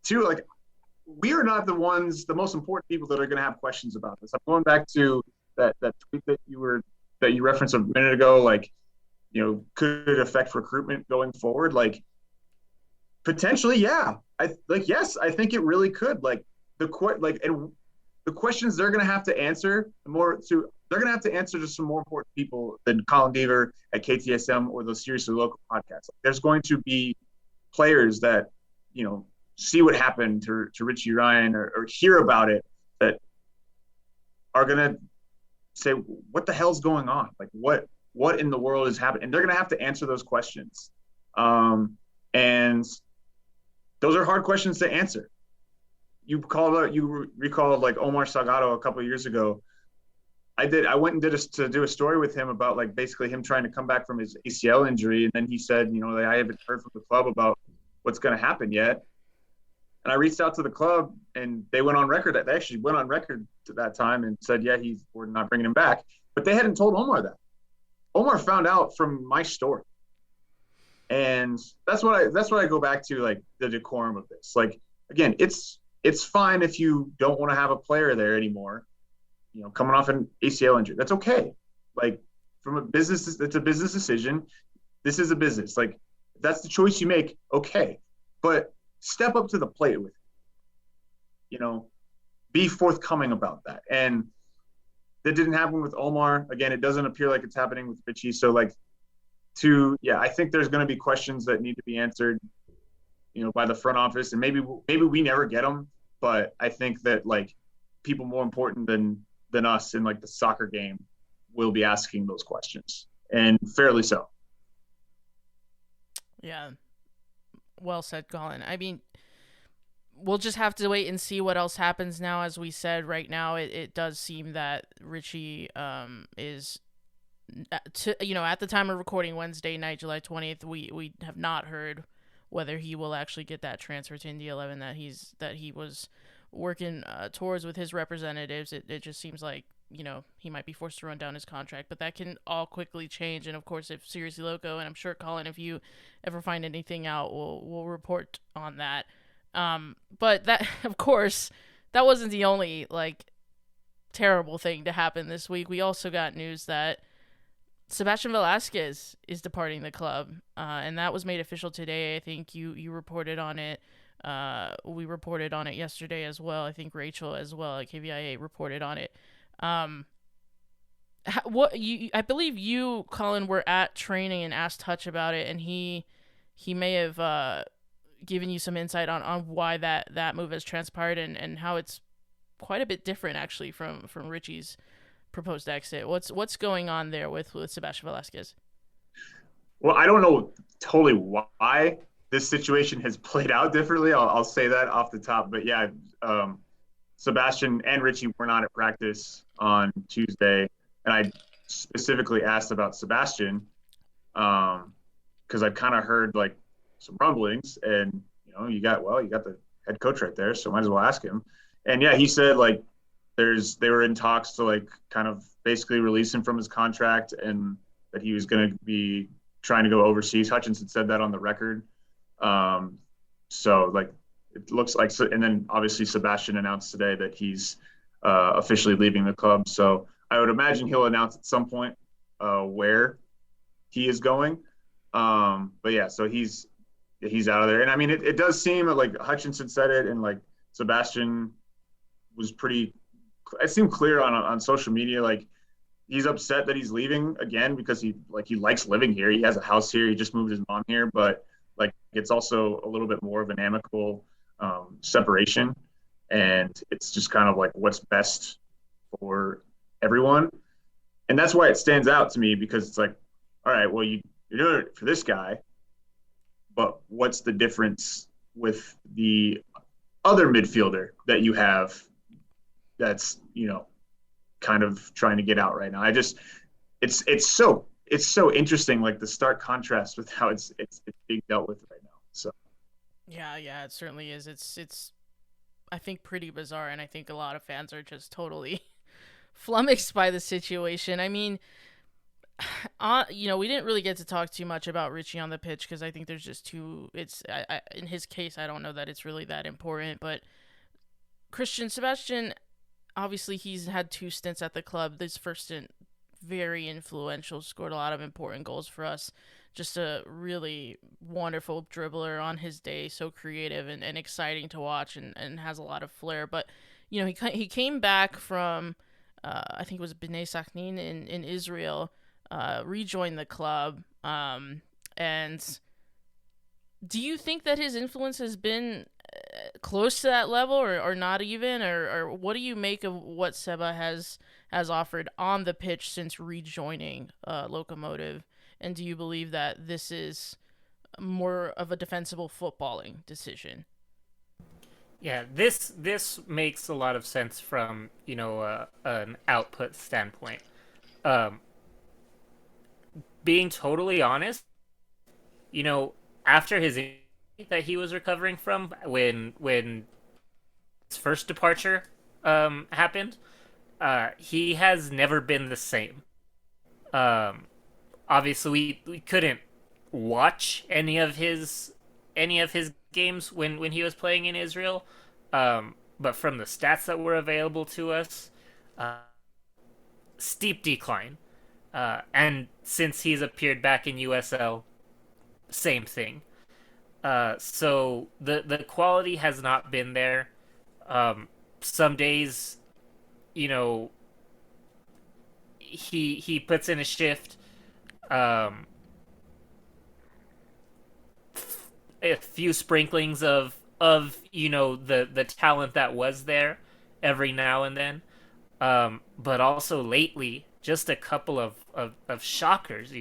two, like we are not the most important people that are going to have questions about this. I'm going back to that tweet that you referenced a minute ago. Like, could it affect recruitment going forward? Like potentially, yeah. Yes, I think it really could. Like the questions they're going to have to answer they're going to have to answer to some more important people than Colin Deaver at KTSM or those Seriously Local podcasts. Like, there's going to be players that, see what happened to Richie Ryan or hear about it that are going to say, what the hell's going on? Like what in the world is happening? And they're going to have to answer those questions. And those are hard questions to answer. You recalled like Omar Salgado a couple of years ago. I went and did a story with him about like basically him trying to come back from his ACL injury. And then he said, I haven't heard from the club about what's going to happen yet. And I reached out to the club and they went on record that they actually went on record to that time and said, yeah, we're not bringing him back. But they hadn't told Omar that. Omar found out from my story. And that's what I go back to, like the decorum of this. Like, again, it's fine if you don't want to have a player there anymore, coming off an ACL injury. That's okay. Like from a business, it's a business decision. This is a business. Like if that's the choice you make, okay. But step up to the plate with it. Be forthcoming about that. And that didn't happen with Omar. Again, it doesn't appear like it's happening with Richie. So like I think there's going to be questions that need to be answered, by the front office, and maybe we never get them. But I think that like people more important than us in like the soccer game will be asking those questions, and fairly so. Yeah. Well said, Colin. I mean, we'll just have to wait and see what else happens now. As we said, right now, it does seem that Richie is, at the time of recording Wednesday night, July 20th, we have not heard whether he will actually get that transfer to Indy 11 that he was working towards with his representatives. It just seems like, he might be forced to run down his contract, but that can all quickly change. And of course, if Seriously Loco, and I'm sure Colin, if you ever find anything out, we'll report on that. But that, of course, that wasn't the only like terrible thing to happen this week. We also got news that Sebastian Velasquez is departing the club, and that was made official today. I think you reported on it. We reported on it yesterday as well. I think Rachel as well at KVIA reported on it. I believe you, Colin, were at training and asked Hutch about it, and he may have given you some insight on why that move has transpired and how it's quite a bit different actually from Richie's proposed exit. What's going on there with Sebastian Velasquez? Well, I don't know totally why this situation has played out differently. I'll say that off the top, but yeah, Sebastian and Richie were not at practice on Tuesday, and I specifically asked about Sebastian because I've kind of heard like some rumblings, and you got the head coach right there, so might as well ask him. And yeah, he said like they were in talks to like kind of basically release him from his contract, and that he was going to be trying to go overseas. Hutchinson said that on the record. So like it looks like, and then obviously Sebastian announced today that he's officially leaving the club. So I would imagine he'll announce at some point where he is going. But yeah, so he's out of there. And I mean, it does seem like Hutchinson said it, and like Sebastian was it seemed clear on social media, like he's upset that he's leaving again because he likes living here. He has a house here. He just moved his mom here, but like it's also a little bit more of an amicable separation, and it's just kind of like what's best for everyone. And that's why it stands out to me, because it's like, all right, well, you're doing it for this guy, but what's the difference with the other midfielder that you have that's kind of trying to get out right now? It's so interesting, like the stark contrast with how it's being dealt with right now. So yeah, it certainly is. It's I think pretty bizarre, and I think a lot of fans are just totally flummoxed by the situation. I mean, we didn't really get to talk too much about Richie on the pitch because I think there's just too. In his case, I don't know that it's really that important. But Sebastian, obviously, he's had 2 stints at the club. This first stint, very influential, scored a lot of important goals for us. Just a really wonderful dribbler on his day, so creative and exciting to watch, and has a lot of flair. But he came back from I think it was Bnei Sachnin in Israel, rejoined the club, and do you think that his influence has been close to that level, or not even, or what do you make of what Seba has offered on the pitch since rejoining Locomotive? And do you believe that this is more of a defensible footballing decision? Yeah, this makes a lot of sense from an output standpoint. Being totally honest, after his injury that he was recovering from when his first departure happened, he has never been the same. Obviously, we couldn't watch any of his games when he was playing in Israel, but from the stats that were available to us, steep decline. And since he's appeared back in USL, same thing. So the quality has not been there. Some days, he puts in a shift. A few sprinklings of the talent that was there every now and then, but also lately just a couple of shockers.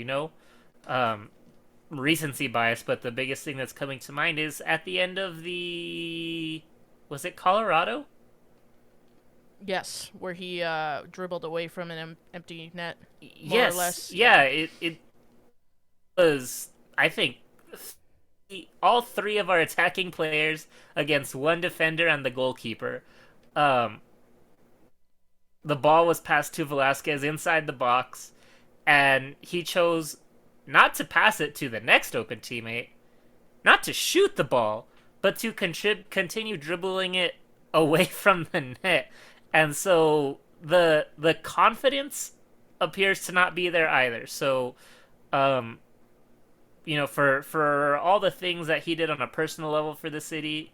Recency bias, but the biggest thing that's coming to mind is at the end of was it Colorado? Yes, where he dribbled away from an empty net, more yes, or less. Yeah, it was, I think, all 3 of our attacking players against 1 defender and the goalkeeper. The ball was passed to Velasquez inside the box, and he chose not to pass it to the next open teammate, not to shoot the ball, but to continue dribbling it away from the net. And so the confidence appears to not be there either. So, for all the things that he did on a personal level for the city,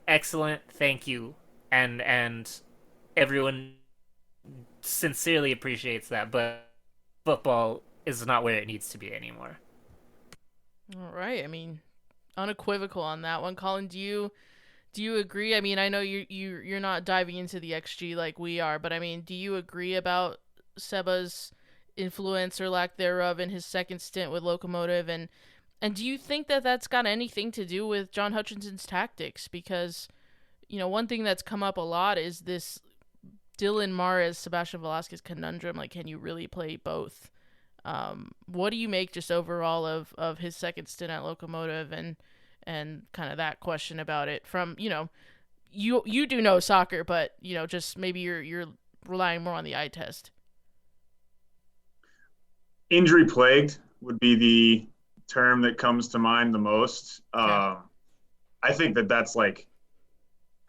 excellent, thank you, and everyone sincerely appreciates that. But football is not where it needs to be anymore. All right. I mean, unequivocal on that one. Colin, do you agree? I mean, I know you're not diving into the XG like we are, but I mean, do you agree about Seba's influence or lack thereof in his second stint with Locomotive, and do you think that that's got anything to do with John Hutchinson's tactics? Because one thing that's come up a lot is this Dylan Mares, Sebastian Velasquez conundrum. Like, can you really play both? What do you make just overall of his second stint at Locomotive and kind of that question about it from, you do know soccer, but, just maybe you're relying more on the eye test. Injury plagued would be the term that comes to mind the most. Okay. I think that's like,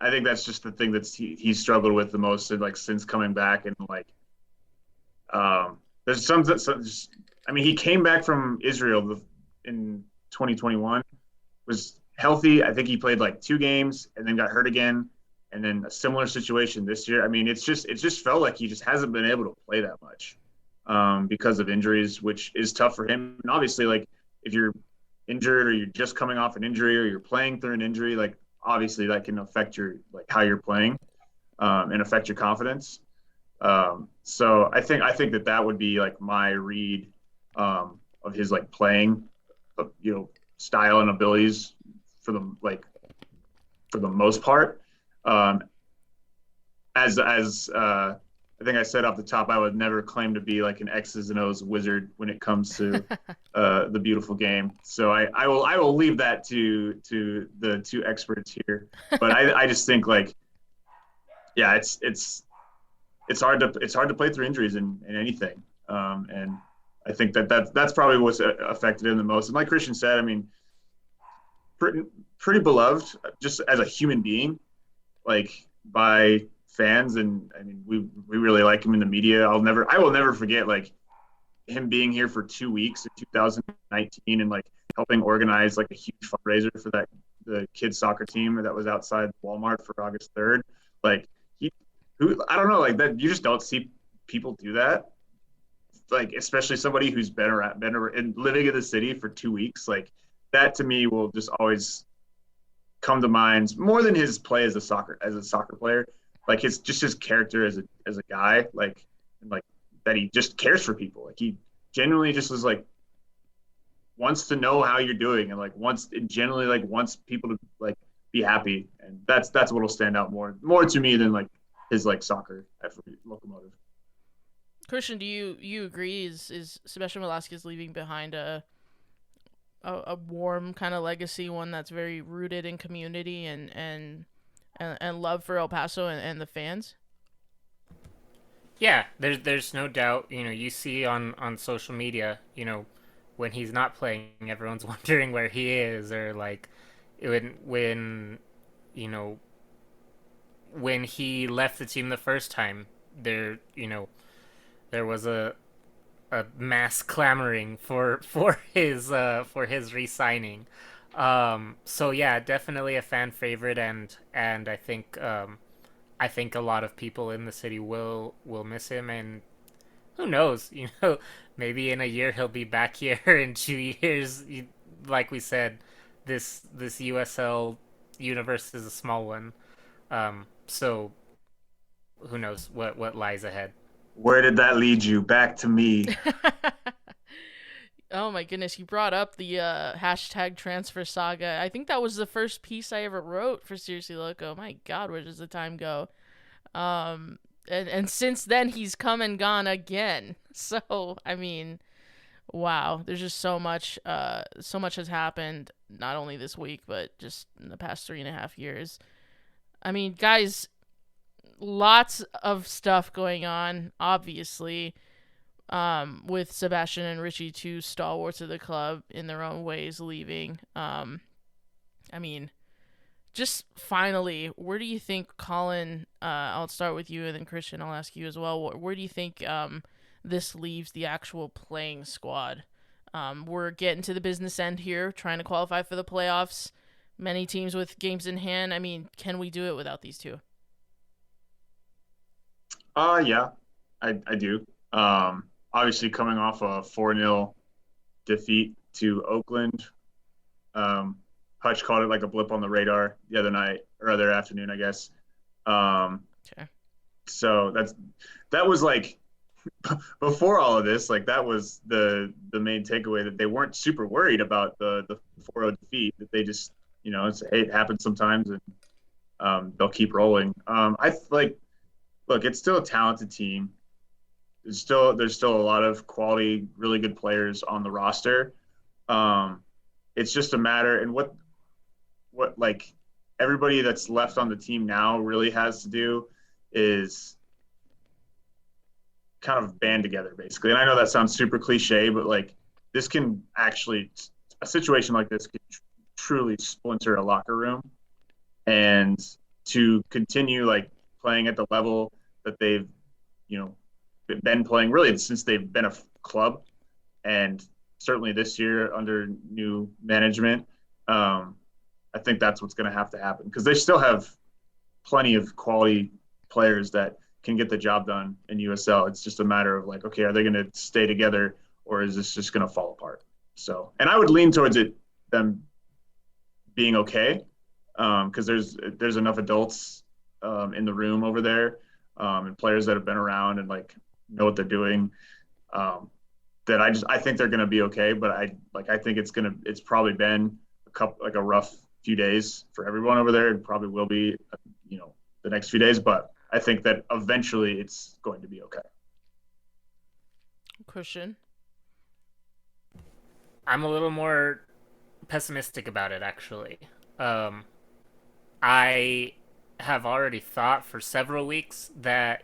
I think that's just the thing that he's struggled with the most, like since coming back, and like, there's some I mean, he came back from Israel in 2021, was healthy. I think he played like 2 games and then got hurt again, and then a similar situation this year. I mean, it just felt like he just hasn't been able to play that much because of injuries, which is tough for him. And obviously, like if you're injured or you're just coming off an injury or you're playing through an injury, like obviously that can affect your like how you're playing and affect your confidence. So I think that would be like my read of his like playing, style and abilities for the most part. As I think I said off the top, I would never claim to be like an X's and O's wizard when it comes to the beautiful game. So I will leave that to the 2 experts here. But I just think like, yeah, it's hard to play through injuries in anything. And I think that's probably what's affected him the most. And like Christian said, I mean, pretty beloved just as a human being, like by fans. And I mean, we really like him in the media. I will never forget like him being here for 2 weeks in 2019 and like helping organize like a huge fundraiser for the kids soccer team that was outside Walmart for August 3rd. Like I don't know, like that, you just don't see people do that. Like, especially somebody who's been around and living in the city for 2 weeks. Like that to me will just always come to mind more than his play as a soccer player. Like his character as a guy, like that he just cares for people. Like he genuinely just was like wants to know how you're doing and like wants people to like be happy. And that's what'll stand out more to me than like his like soccer at Locomotive. Christian, do you agree? Is Sebastian Velasquez leaving behind a warm kind of legacy, one that's very rooted in community and love for El Paso and the fans? Yeah, there's no doubt. You see on social media, when he's not playing, everyone's wondering where he is, or like when when he left the team the first time, there was a mass clamoring for his re-signing. So yeah, definitely a fan favorite, and I think a lot of people in the city will miss him, and who knows, maybe in a year he'll be back here. In 2 years, like we said, this USL universe is a small one. So who knows what lies ahead. Where did that lead you? Back to me. Oh my goodness, you brought up the hashtag transfer saga. I think that was the first piece I ever wrote for Seriously Loco. My God, where does the time go? And since then he's come and gone again. So I mean, wow, there's just so much has happened, not only this week but just in the past 3.5 years. I mean, guys, lots of stuff going on, obviously, with Sebastian and Richie, 2 stalwarts of the club in their own ways, leaving. I mean, just finally, where do you think, Colin, I'll start with you, and then Christian, I'll ask you as well, where do you think this leaves the actual playing squad? We're getting to the business end here, trying to qualify for the playoffs. Many teams with games in hand. I mean, can we do it without these 2? Yeah, I do. Obviously coming off a 4-0 defeat to Oakland. Hutch called it like a blip on the radar the other afternoon, I guess. Okay. So that was like before all of this, like that was the main takeaway, that they weren't super worried about the 4-0 defeat, that they just, hey, it happens sometimes, and they'll keep rolling. Look, it's still a talented team. There's still a lot of quality, really good players on the roster. It's just a matter, and what like everybody that's left on the team now really has to do is kind of band together, basically. And I know that sounds super cliche, but like this can actually, a situation like this can truly splinter a locker room. And to continue like playing at the level that they've, you know, been playing really since they've been a club, and certainly this year under new management, I think that's what's going to have to happen, because they still have plenty of quality players that can get the job done in USL. It's just a matter of like, okay, are they going to stay together, or is this just going to fall apart? So, and I would lean towards them being okay, because there's enough adults in the room over there, and players that have been around and like know what they're doing, that I think they're going to be okay. But I think it's probably been a rough few days for everyone over there. It probably will be, the next few days, but I think that eventually it's going to be okay. Christian? I'm a little more pessimistic about it, actually. I have already thought for several weeks that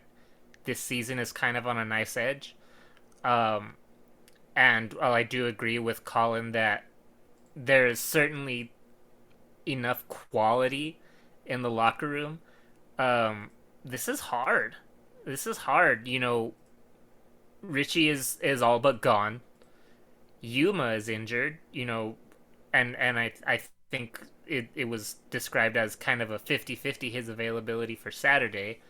this season is kind of on a nice edge. And while I do agree with Colin that there is certainly enough quality in the locker room, this is hard. Richie is all but gone. Yuma is injured, and I think it was described as kind of a 50-50 his availability for Saturday.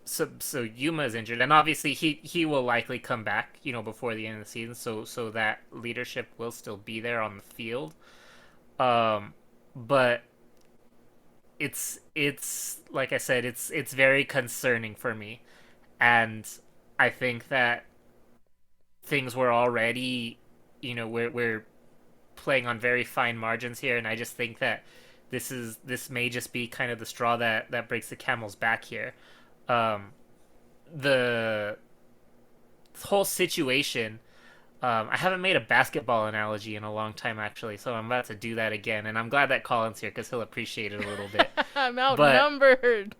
So Yuma is injured, and obviously he will likely come back, before the end of the season. So that leadership will still be there on the field. But it's like I said, it's very concerning for me, and I think that things were already, we're playing on very fine margins here, and I just think that this may just be kind of the straw that breaks the camel's back here. The whole situation, I haven't made a basketball analogy in a long time, actually, so I'm about to do that again, and I'm glad that Colin's here because he'll appreciate it a little bit. I'm outnumbered.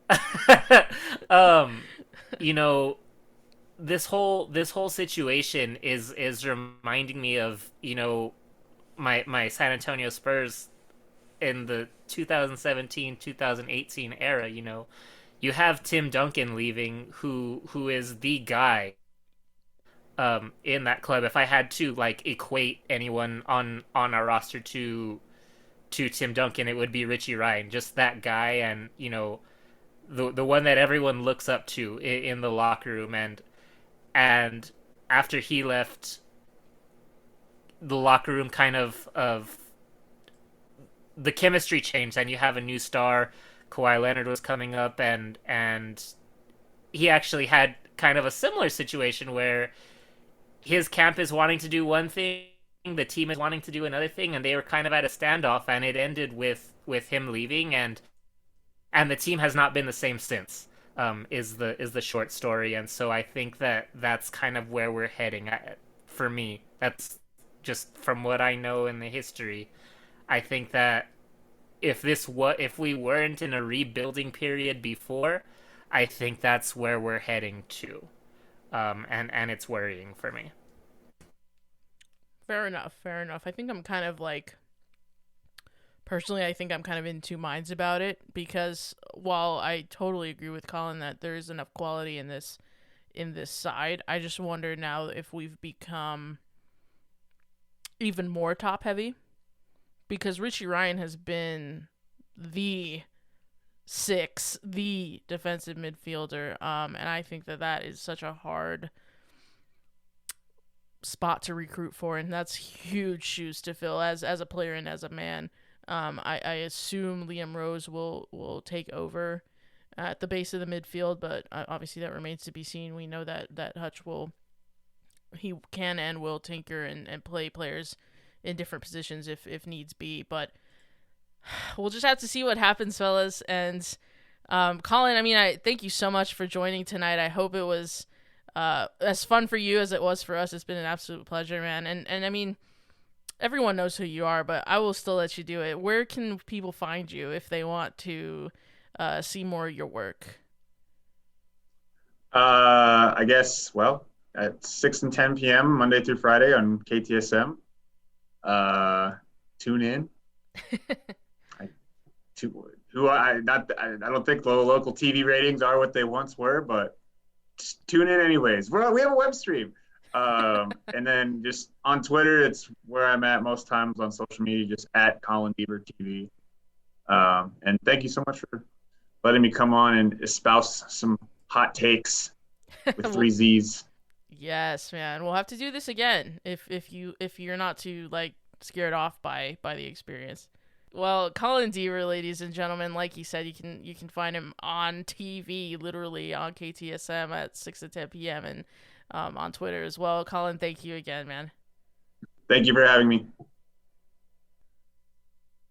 This whole situation is reminding me of, my San Antonio Spurs in the 2017-2018 era. You have Tim Duncan leaving, who is the guy in that club. If I had to like equate anyone on our roster to Tim Duncan, it would be Richie Ryan, just that guy, and the one that everyone looks up to in the locker room. And after he left, the locker room kind of the chemistry changed, and you have a new star. Kawhi Leonard was coming up, and he actually had kind of a similar situation where his camp is wanting to do one thing, the team is wanting to do another thing, and they were kind of at a standoff, and it ended with him leaving, and the team has not been the same since. Is the short story, and so I think that's kind of where we're heading. For me, that's just from what I know in the history. I think that if we weren't in a rebuilding period before, I think that's where we're heading to, and it's worrying for me. Fair enough. I think I'm kind of like, personally, I think I'm kind of in two minds about it, because while I totally agree with Colin that there is enough quality in this side, I just wonder now if we've become even more top heavy, because Richie Ryan has been the defensive midfielder, and I think that is such a hard spot to recruit for, and that's huge shoes to fill as a player and as a man. I assume Liam Rose will take over at the base of the midfield, but obviously that remains to be seen. We know that Hutch he can and will tinker and play players in different positions if needs be, but we'll just have to see what happens, fellas. And Colin, I mean, I thank you so much for joining tonight. I hope it was as fun for you as it was for us. It's been an absolute pleasure, man. And I mean, everyone knows who you are, but I will still let you do it. Where can people find you if they want to see more of your work? I guess, well, at 6 and 10 p.m. Monday through Friday on KTSM. Tune in. I, I don't think the local TV ratings are what they once were, but just tune in anyways. We have a web stream. And then just on Twitter, it's where I'm at most times on social media, just at Colin Deaver TV. And thank you so much for letting me come on and espouse some hot takes with 3 Z's. Yes, man. We'll have to do this again if you're not too like scared off by the experience. Well, Colin Deaver, ladies and gentlemen, like he said, you can find him on TV, literally on KTSM at 6 to 10 p.m. and on Twitter as well. Colin, thank you again, man. Thank you for having me.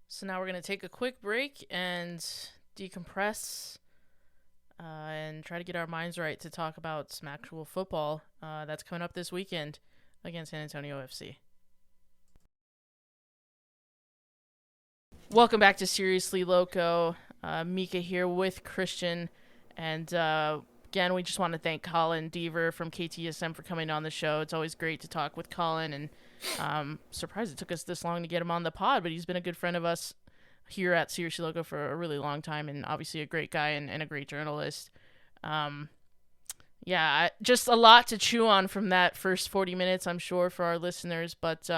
So now we're going to take a quick break and decompress and try to get our minds right to talk about some actual football that's coming up this weekend against San Antonio FC. Welcome back to Seriously Loco. Mikka here with Christian. And again, we just want to thank Colin Deaver from KTSM for coming on the show. It's always great to talk with Colin. And surprised it took us this long to get him on the pod, but he's been a good friend of us here at Seriously Loco for a really long time, and obviously a great guy and a great journalist. Just a lot to chew on from that first 40 minutes, I'm sure, for our listeners. But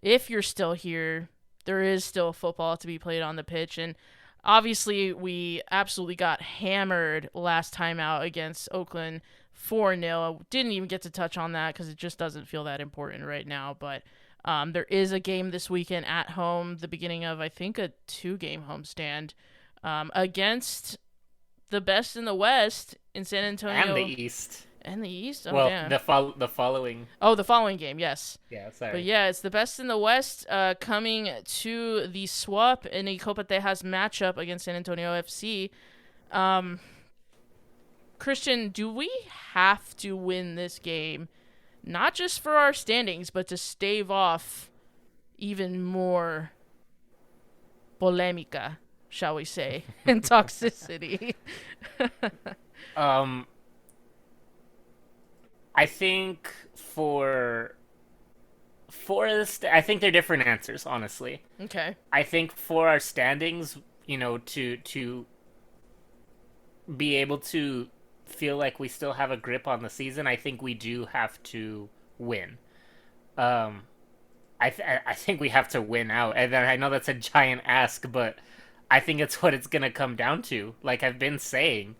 if you're still here, there is still football to be played on the pitch. And obviously, we absolutely got hammered last time out against Oakland 4-0. Didn't even get to touch on that because it just doesn't feel that important right now. But there is a game this weekend at home, the beginning of, I think, a 2-game homestand against the best in the West in San Antonio. And the East. And the East? Oh, well, damn. the following. Oh, the following game, yes. Yeah, sorry. But yeah, it's the best in the West coming to the swap in a Copa Tejas matchup against San Antonio FC. Christian, do we have to win this game? Not just for our standings, but to stave off even more polemica, shall we say, and toxicity. I think for this, I think they're different answers, honestly. Okay. I think for our standings, to be able to feel like we still have a grip on the season, I think we do have to win. I think we have to win out, and I know that's a giant ask, but I think it's what it's gonna come down to. Like I've been saying,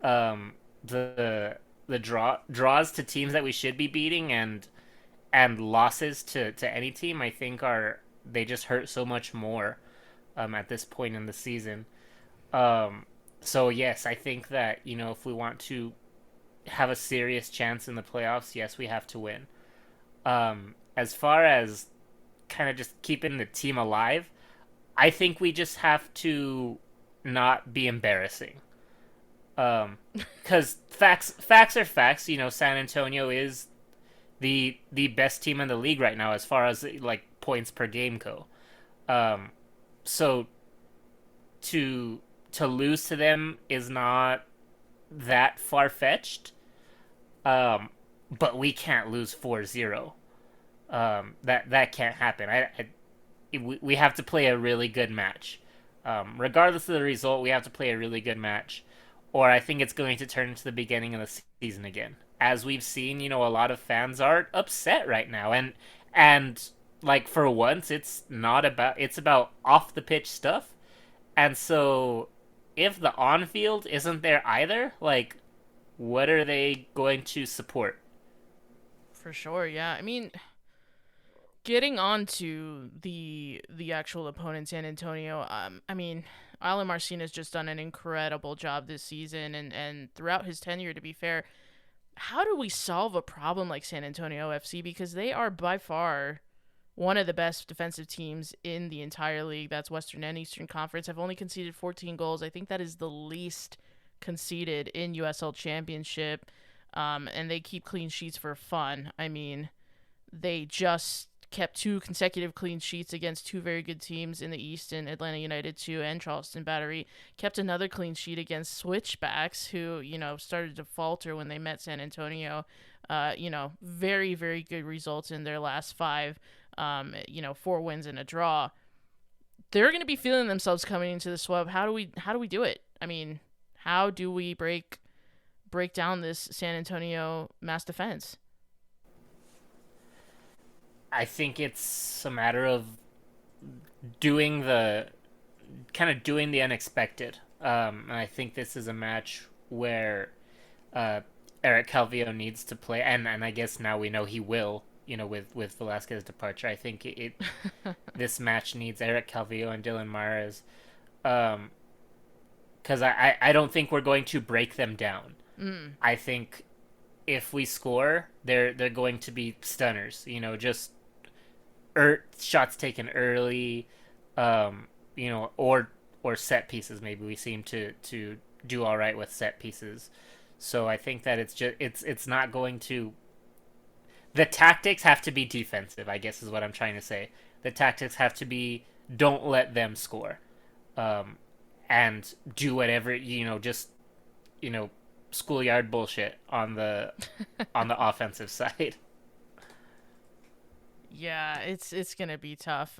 the draws to teams that we should be beating and losses to any team, I think they just hurt so much more at this point in the season. So yes, I think that if we want to have a serious chance in the playoffs, yes, we have to win. As far as kind of just keeping the team alive, I think we just have to not be embarrassing. Because facts are facts. San Antonio is the best team in the league right now as far as like points per game go. So to lose to them is not that far fetched. But we can't lose 4-0. That can't happen. We have to play a really good match. Regardless of the result, we have to play a really good match, or I think it's going to turn into the beginning of the season again. As we've seen, a lot of fans are upset right now, and like for once, it's about off the pitch stuff, and so if the on field isn't there either, like, what are they going to support? For sure, yeah. I mean, getting on to the actual opponent, San Antonio, I mean, Alan Marcin's just done an incredible job this season and throughout his tenure, to be fair. How do we solve a problem like San Antonio FC? Because they are by far one of the best defensive teams in the entire league. That's Western and Eastern Conference. Have only conceded 14 goals. I think that is the least conceded in USL Championship. And they keep clean sheets for fun. I mean, they just kept 2 consecutive clean sheets against 2 very good teams in the East, in Atlanta United 2 and Charleston Battery. Kept another clean sheet against Switchbacks, who, started to falter when they met San Antonio. Very, very good results in their last 5, 4 wins and a draw. They're going to be feeling themselves coming into the swab. How do we do it? I mean, how do we break down this San Antonio mass defense? I think it's a matter of doing the unexpected. And I think this is a match where Eric Calvillo needs to play, and I guess now we know he will. With Velasquez's departure, I think this match needs Eric Calvillo and Dylan Mares, because I don't think we're going to break them down. I think if we score, they're going to be stunners. Just shots taken early, or set pieces. Maybe we seem to do all right with set pieces. So I think that it's not going to. The tactics have to be defensive, I guess is what I'm trying to say. The tactics have to be, don't let them score, and do whatever, schoolyard bullshit on the offensive side. Yeah, it's gonna be tough.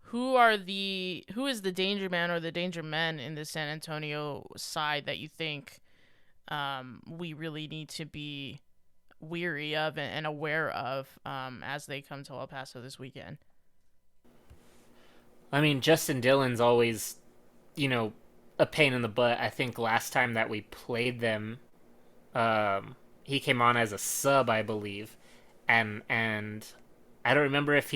Who is the danger man or the danger men in the San Antonio side that you think we really need to be weary of and aware of as they come to El Paso this weekend? I mean, Justin Dillon's always, a pain in the butt. I think last time that we played them, he came on as a sub, I believe, and I don't remember if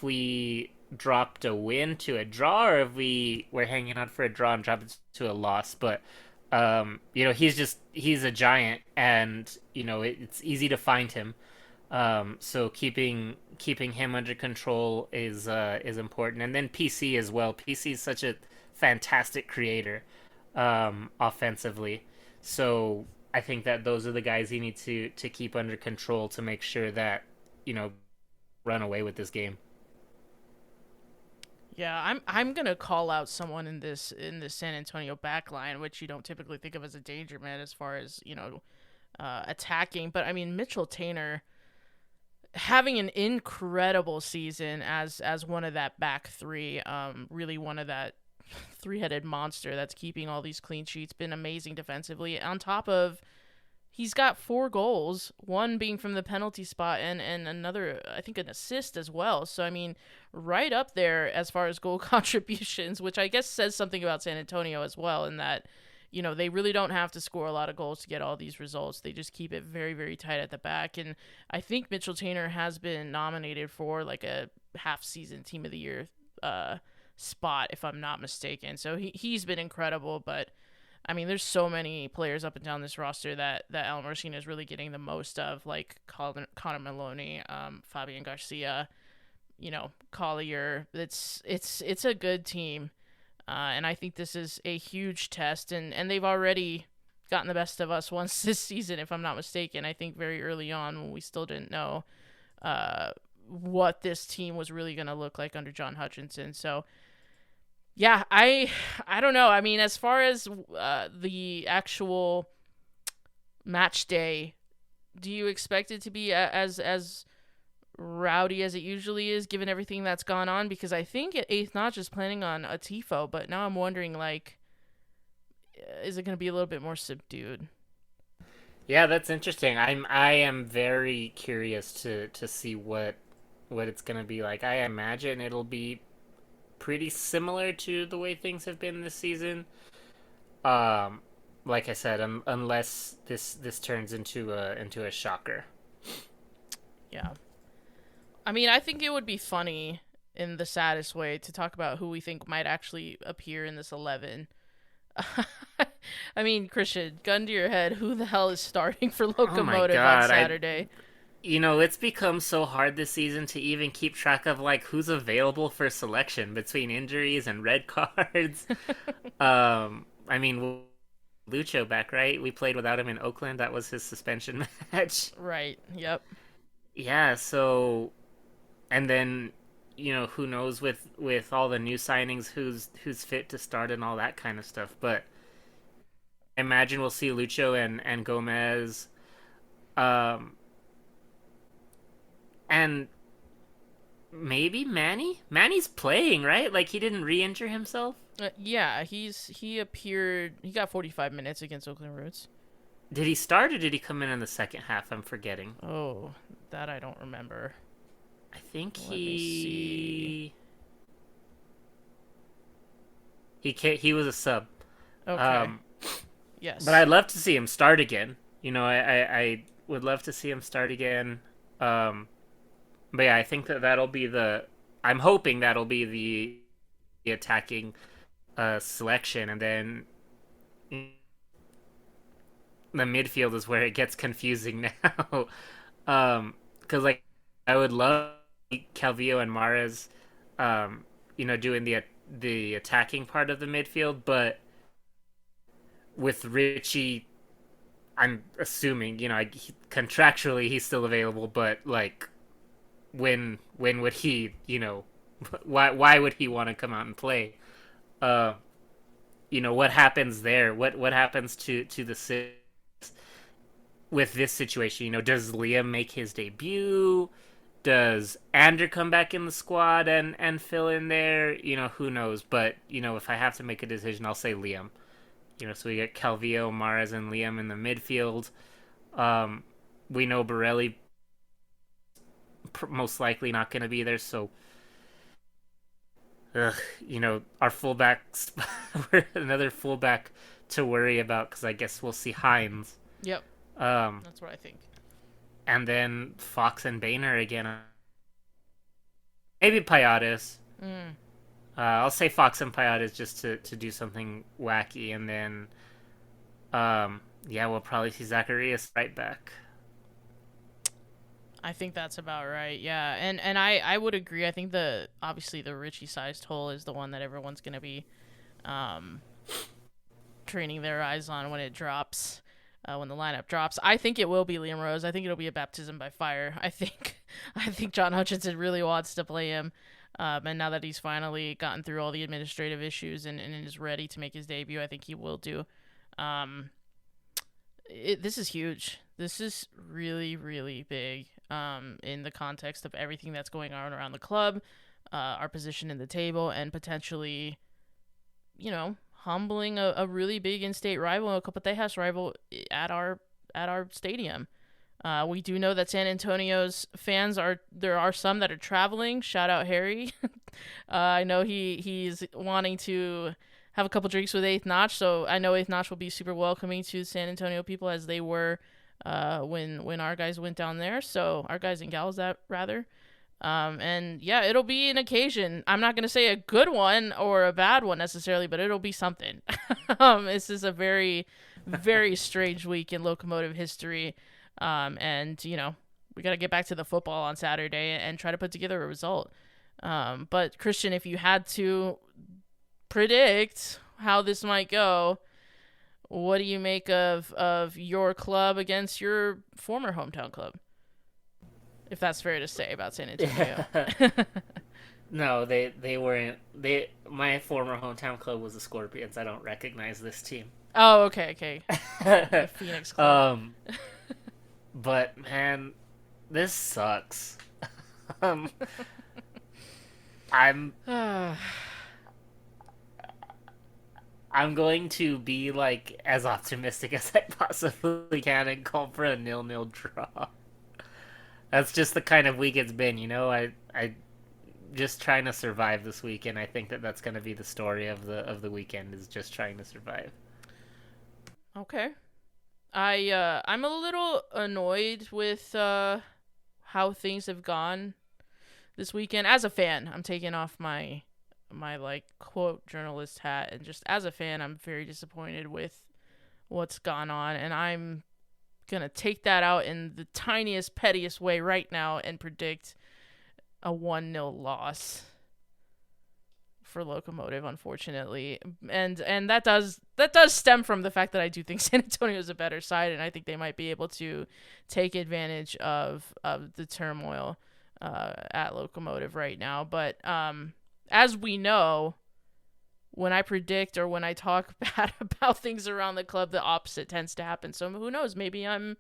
we dropped a win to a draw, or if we were hanging out for a draw and dropped it to a loss. But he's a giant, and it's easy to find him. So keeping him under control is important. And then PC as well. PC is such a fantastic creator offensively. So I think that those are the guys he needs to keep under control to make sure that run away with this game. Yeah, I'm gonna call out someone in the San Antonio backline, which you don't typically think of as a danger man as far as attacking. But I mean, Mitchell Tainer having an incredible season as one of that back 3, really one of that 3-headed monster that's keeping all these clean sheets. Been amazing defensively. On top of, he's got 4 goals, 1 being from the penalty spot, and another, I think, an assist as well. So, I mean, right up there as far as goal contributions, which I guess says something about San Antonio as well, in that, they really don't have to score a lot of goals to get all these results. They just keep it very, very tight at the back. And I think Mitchell Tainer has been nominated for like a half-season Team of the Year spot, if I'm not mistaken. So he's been incredible, but I mean, there's so many players up and down this roster that El Morcino is really getting the most of, like Connor Maloney, Fabian Garcia, Collier. It's a good team, and I think this is a huge test, and they've already gotten the best of us once this season, if I'm not mistaken. I think very early on, when we still didn't know what this team was really going to look like under John Hutchinson. So yeah, I don't know. I mean, as far as the actual match day, do you expect it to be as rowdy as it usually is, given everything that's gone on? Because I think Eighth Notch is planning on a TIFO, but now I'm wondering, like, is it going to be a little bit more subdued? Yeah, that's interesting. I am very curious to see what it's going to be like. I imagine it'll be pretty similar to the way things have been this season. Like I said, unless this turns into a shocker. Yeah. I mean, I think it would be funny in the saddest way to talk about who we think might actually appear in this 11. I mean, Christian, gun to your head, who the hell is starting for Locomotive on Saturday? It's become so hard this season to even keep track of like who's available for selection between injuries and red cards. I mean, Lucho back, right? We played without him in Oakland. That was his suspension match. Right. Yep. Yeah, so and then who knows with all the new signings who's fit to start and all that kind of stuff. But I imagine we'll see Lucho and Gomez, um, and maybe Manny. Manny's playing, right? Like he didn't re-injure himself. Yeah, he appeared. He got 45 minutes against Oakland Roots. Did he start or did he come in the second half? I'm forgetting. Oh, that I don't remember. I think Let me see. he was a sub. Okay. Yes. But I'd love to see him start again. I would love to see him start again. But yeah, I think that'll be I'm hoping that'll be the attacking selection, and then the midfield is where it gets confusing now. Because like I would love Calvillo and Mahrez, doing the attacking part of the midfield, but with Richie, I'm assuming contractually he's still available, but like when would he why would he want to come out and play? What happens there? What happens to the Six with this situation? Does Liam make his debut? Does Ander come back in the squad and fill in there? Who knows? But if I have to make a decision, I'll say Liam. So we get Calvillo, Mahrez, and Liam in the midfield. We know Borelli most likely not going to be there, so our fullbacks, we're another fullback to worry about because I guess we'll see Hines. Yep. That's what I think. And then Fox and Boehner again. Maybe Payares. I'll say Fox and Payares just to do something wacky, and then we'll probably see Zacharias right back. I think that's about right. Yeah, and I would agree. I think obviously the Richie sized hole is the one that everyone's gonna be training their eyes on when it drops, when the lineup drops. I think it will be Liam Rose. I think it'll be a baptism by fire. I think John Hutchinson really wants to play him. And now that he's finally gotten through all the administrative issues and is ready to make his debut, I think he will do. This is huge. This is really, really big in the context of everything that's going on around the club, our position in the table, and potentially, humbling a really big in-state rival, a Copa Tejas rival at our stadium. We do know that San Antonio's fans there are some that are traveling. Shout out Harry. I know he's wanting to have a couple drinks with Eighth Notch, so I know Eighth Notch will be super welcoming to San Antonio people as they were when our guys went down there. So our guys and gals, that rather. And yeah, it'll be an occasion. I'm not gonna say a good one or a bad one necessarily, but it'll be something. This is a very, very strange week in Locomotive history. And we got to get back to the football on Saturday and try to put together a result. But Christian, if you had to predict how this might go, what do you make of your club against your former hometown club? If that's fair to say about San Antonio. No, they weren't. My former hometown club was the Scorpions. I don't recognize this team. Oh, okay. The Phoenix club. But man, this sucks. I'm going to be like as optimistic as I possibly can and call for a 0-0 draw. That's just the kind of week it's been, I just trying to survive this weekend. I think that's going to be the story of the weekend, is just trying to survive. Okay. I'm a little annoyed with how things have gone this weekend. As a fan, I'm taking off my like quote journalist hat, and just as a fan, I'm very disappointed with what's gone on, and I'm gonna take that out in the tiniest, pettiest way right now and predict a 1-0 loss for Locomotive, unfortunately. And that does stem from the fact that I do think San Antonio is a better side, and I think they might be able to take advantage of the turmoil at Locomotive right now. But as we know, when I predict or when I talk bad about things around the club, the opposite tends to happen. So who knows? Maybe I'm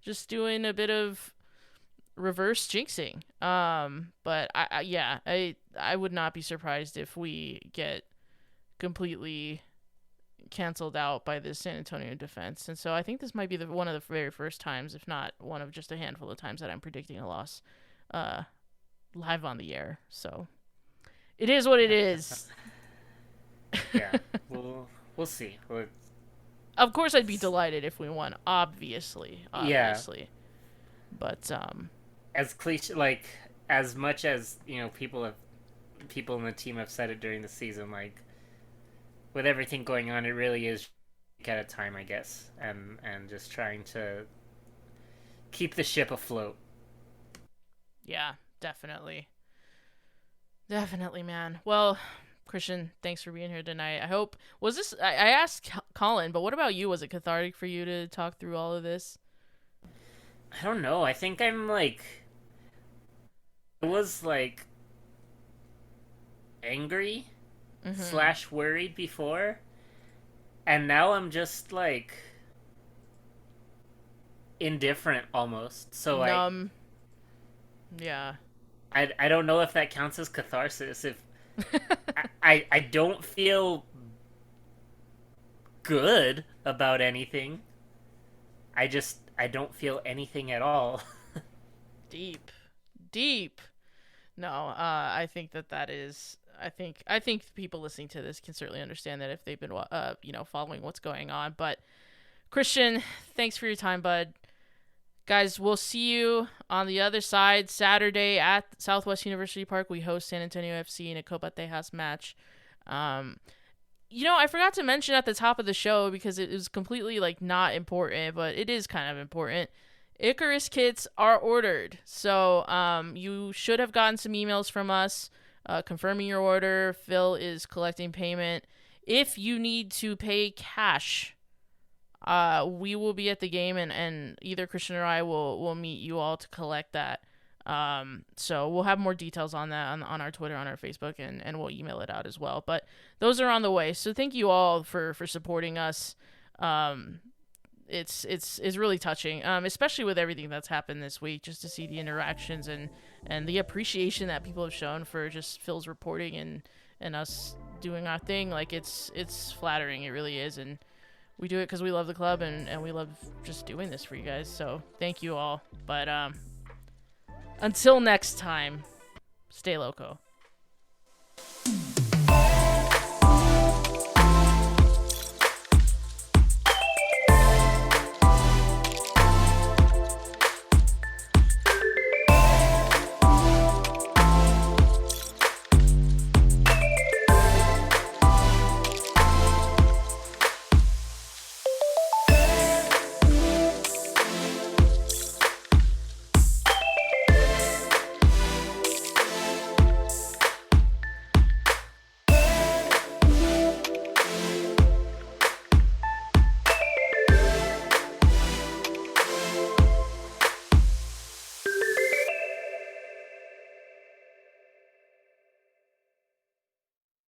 just doing a bit of reverse jinxing. But I would not be surprised if we get completely canceled out by this San Antonio defense. And so I think this might be one of the very first times, if not one of just a handful of times, that I'm predicting a loss live on the air. So it is what it is. Yeah, we'll see. Of course, I'd be delighted if we won. Obviously. Yeah. But as cliche, like as much as people in the team have said it during the season, like with everything going on, it really is at a time, I guess, and just trying to keep the ship afloat. Yeah, definitely, man. Well, Christian, thanks for being here tonight. I hope I asked Colin, but what about you? Was it cathartic for you to talk through all of this? I don't know. I think I was angry / worried before, and now I'm just indifferent almost. So numb. Yeah. I don't know if that counts as catharsis. If I don't feel good about anything. I don't feel anything at all. Deep. No, I think that is. I think people listening to this can certainly understand that if they've been following what's going on. But Christian, thanks for your time, bud. Guys, we'll see you on the other side Saturday at Southwest University Park. We host San Antonio FC in a Copa Tejas match. I forgot to mention at the top of the show because it was completely not important, but it is kind of important. Icarus kits are ordered. So you should have gotten some emails from us confirming your order. Phil is collecting payment. If you need to pay cash, we will be at the game, and either Christian or I will meet you all to collect that. So we'll have more details on that on our Twitter, on our Facebook, and we'll email it out as well. But those are on the way. So thank you all for supporting us. It's really touching, especially with everything that's happened this week, just to see the interactions and the appreciation that people have shown for just Phil's reporting and us doing our thing. It's flattering. It really is. And we do it because we love the club and we love just doing this for you guys. So thank you all. But until next time, stay loco.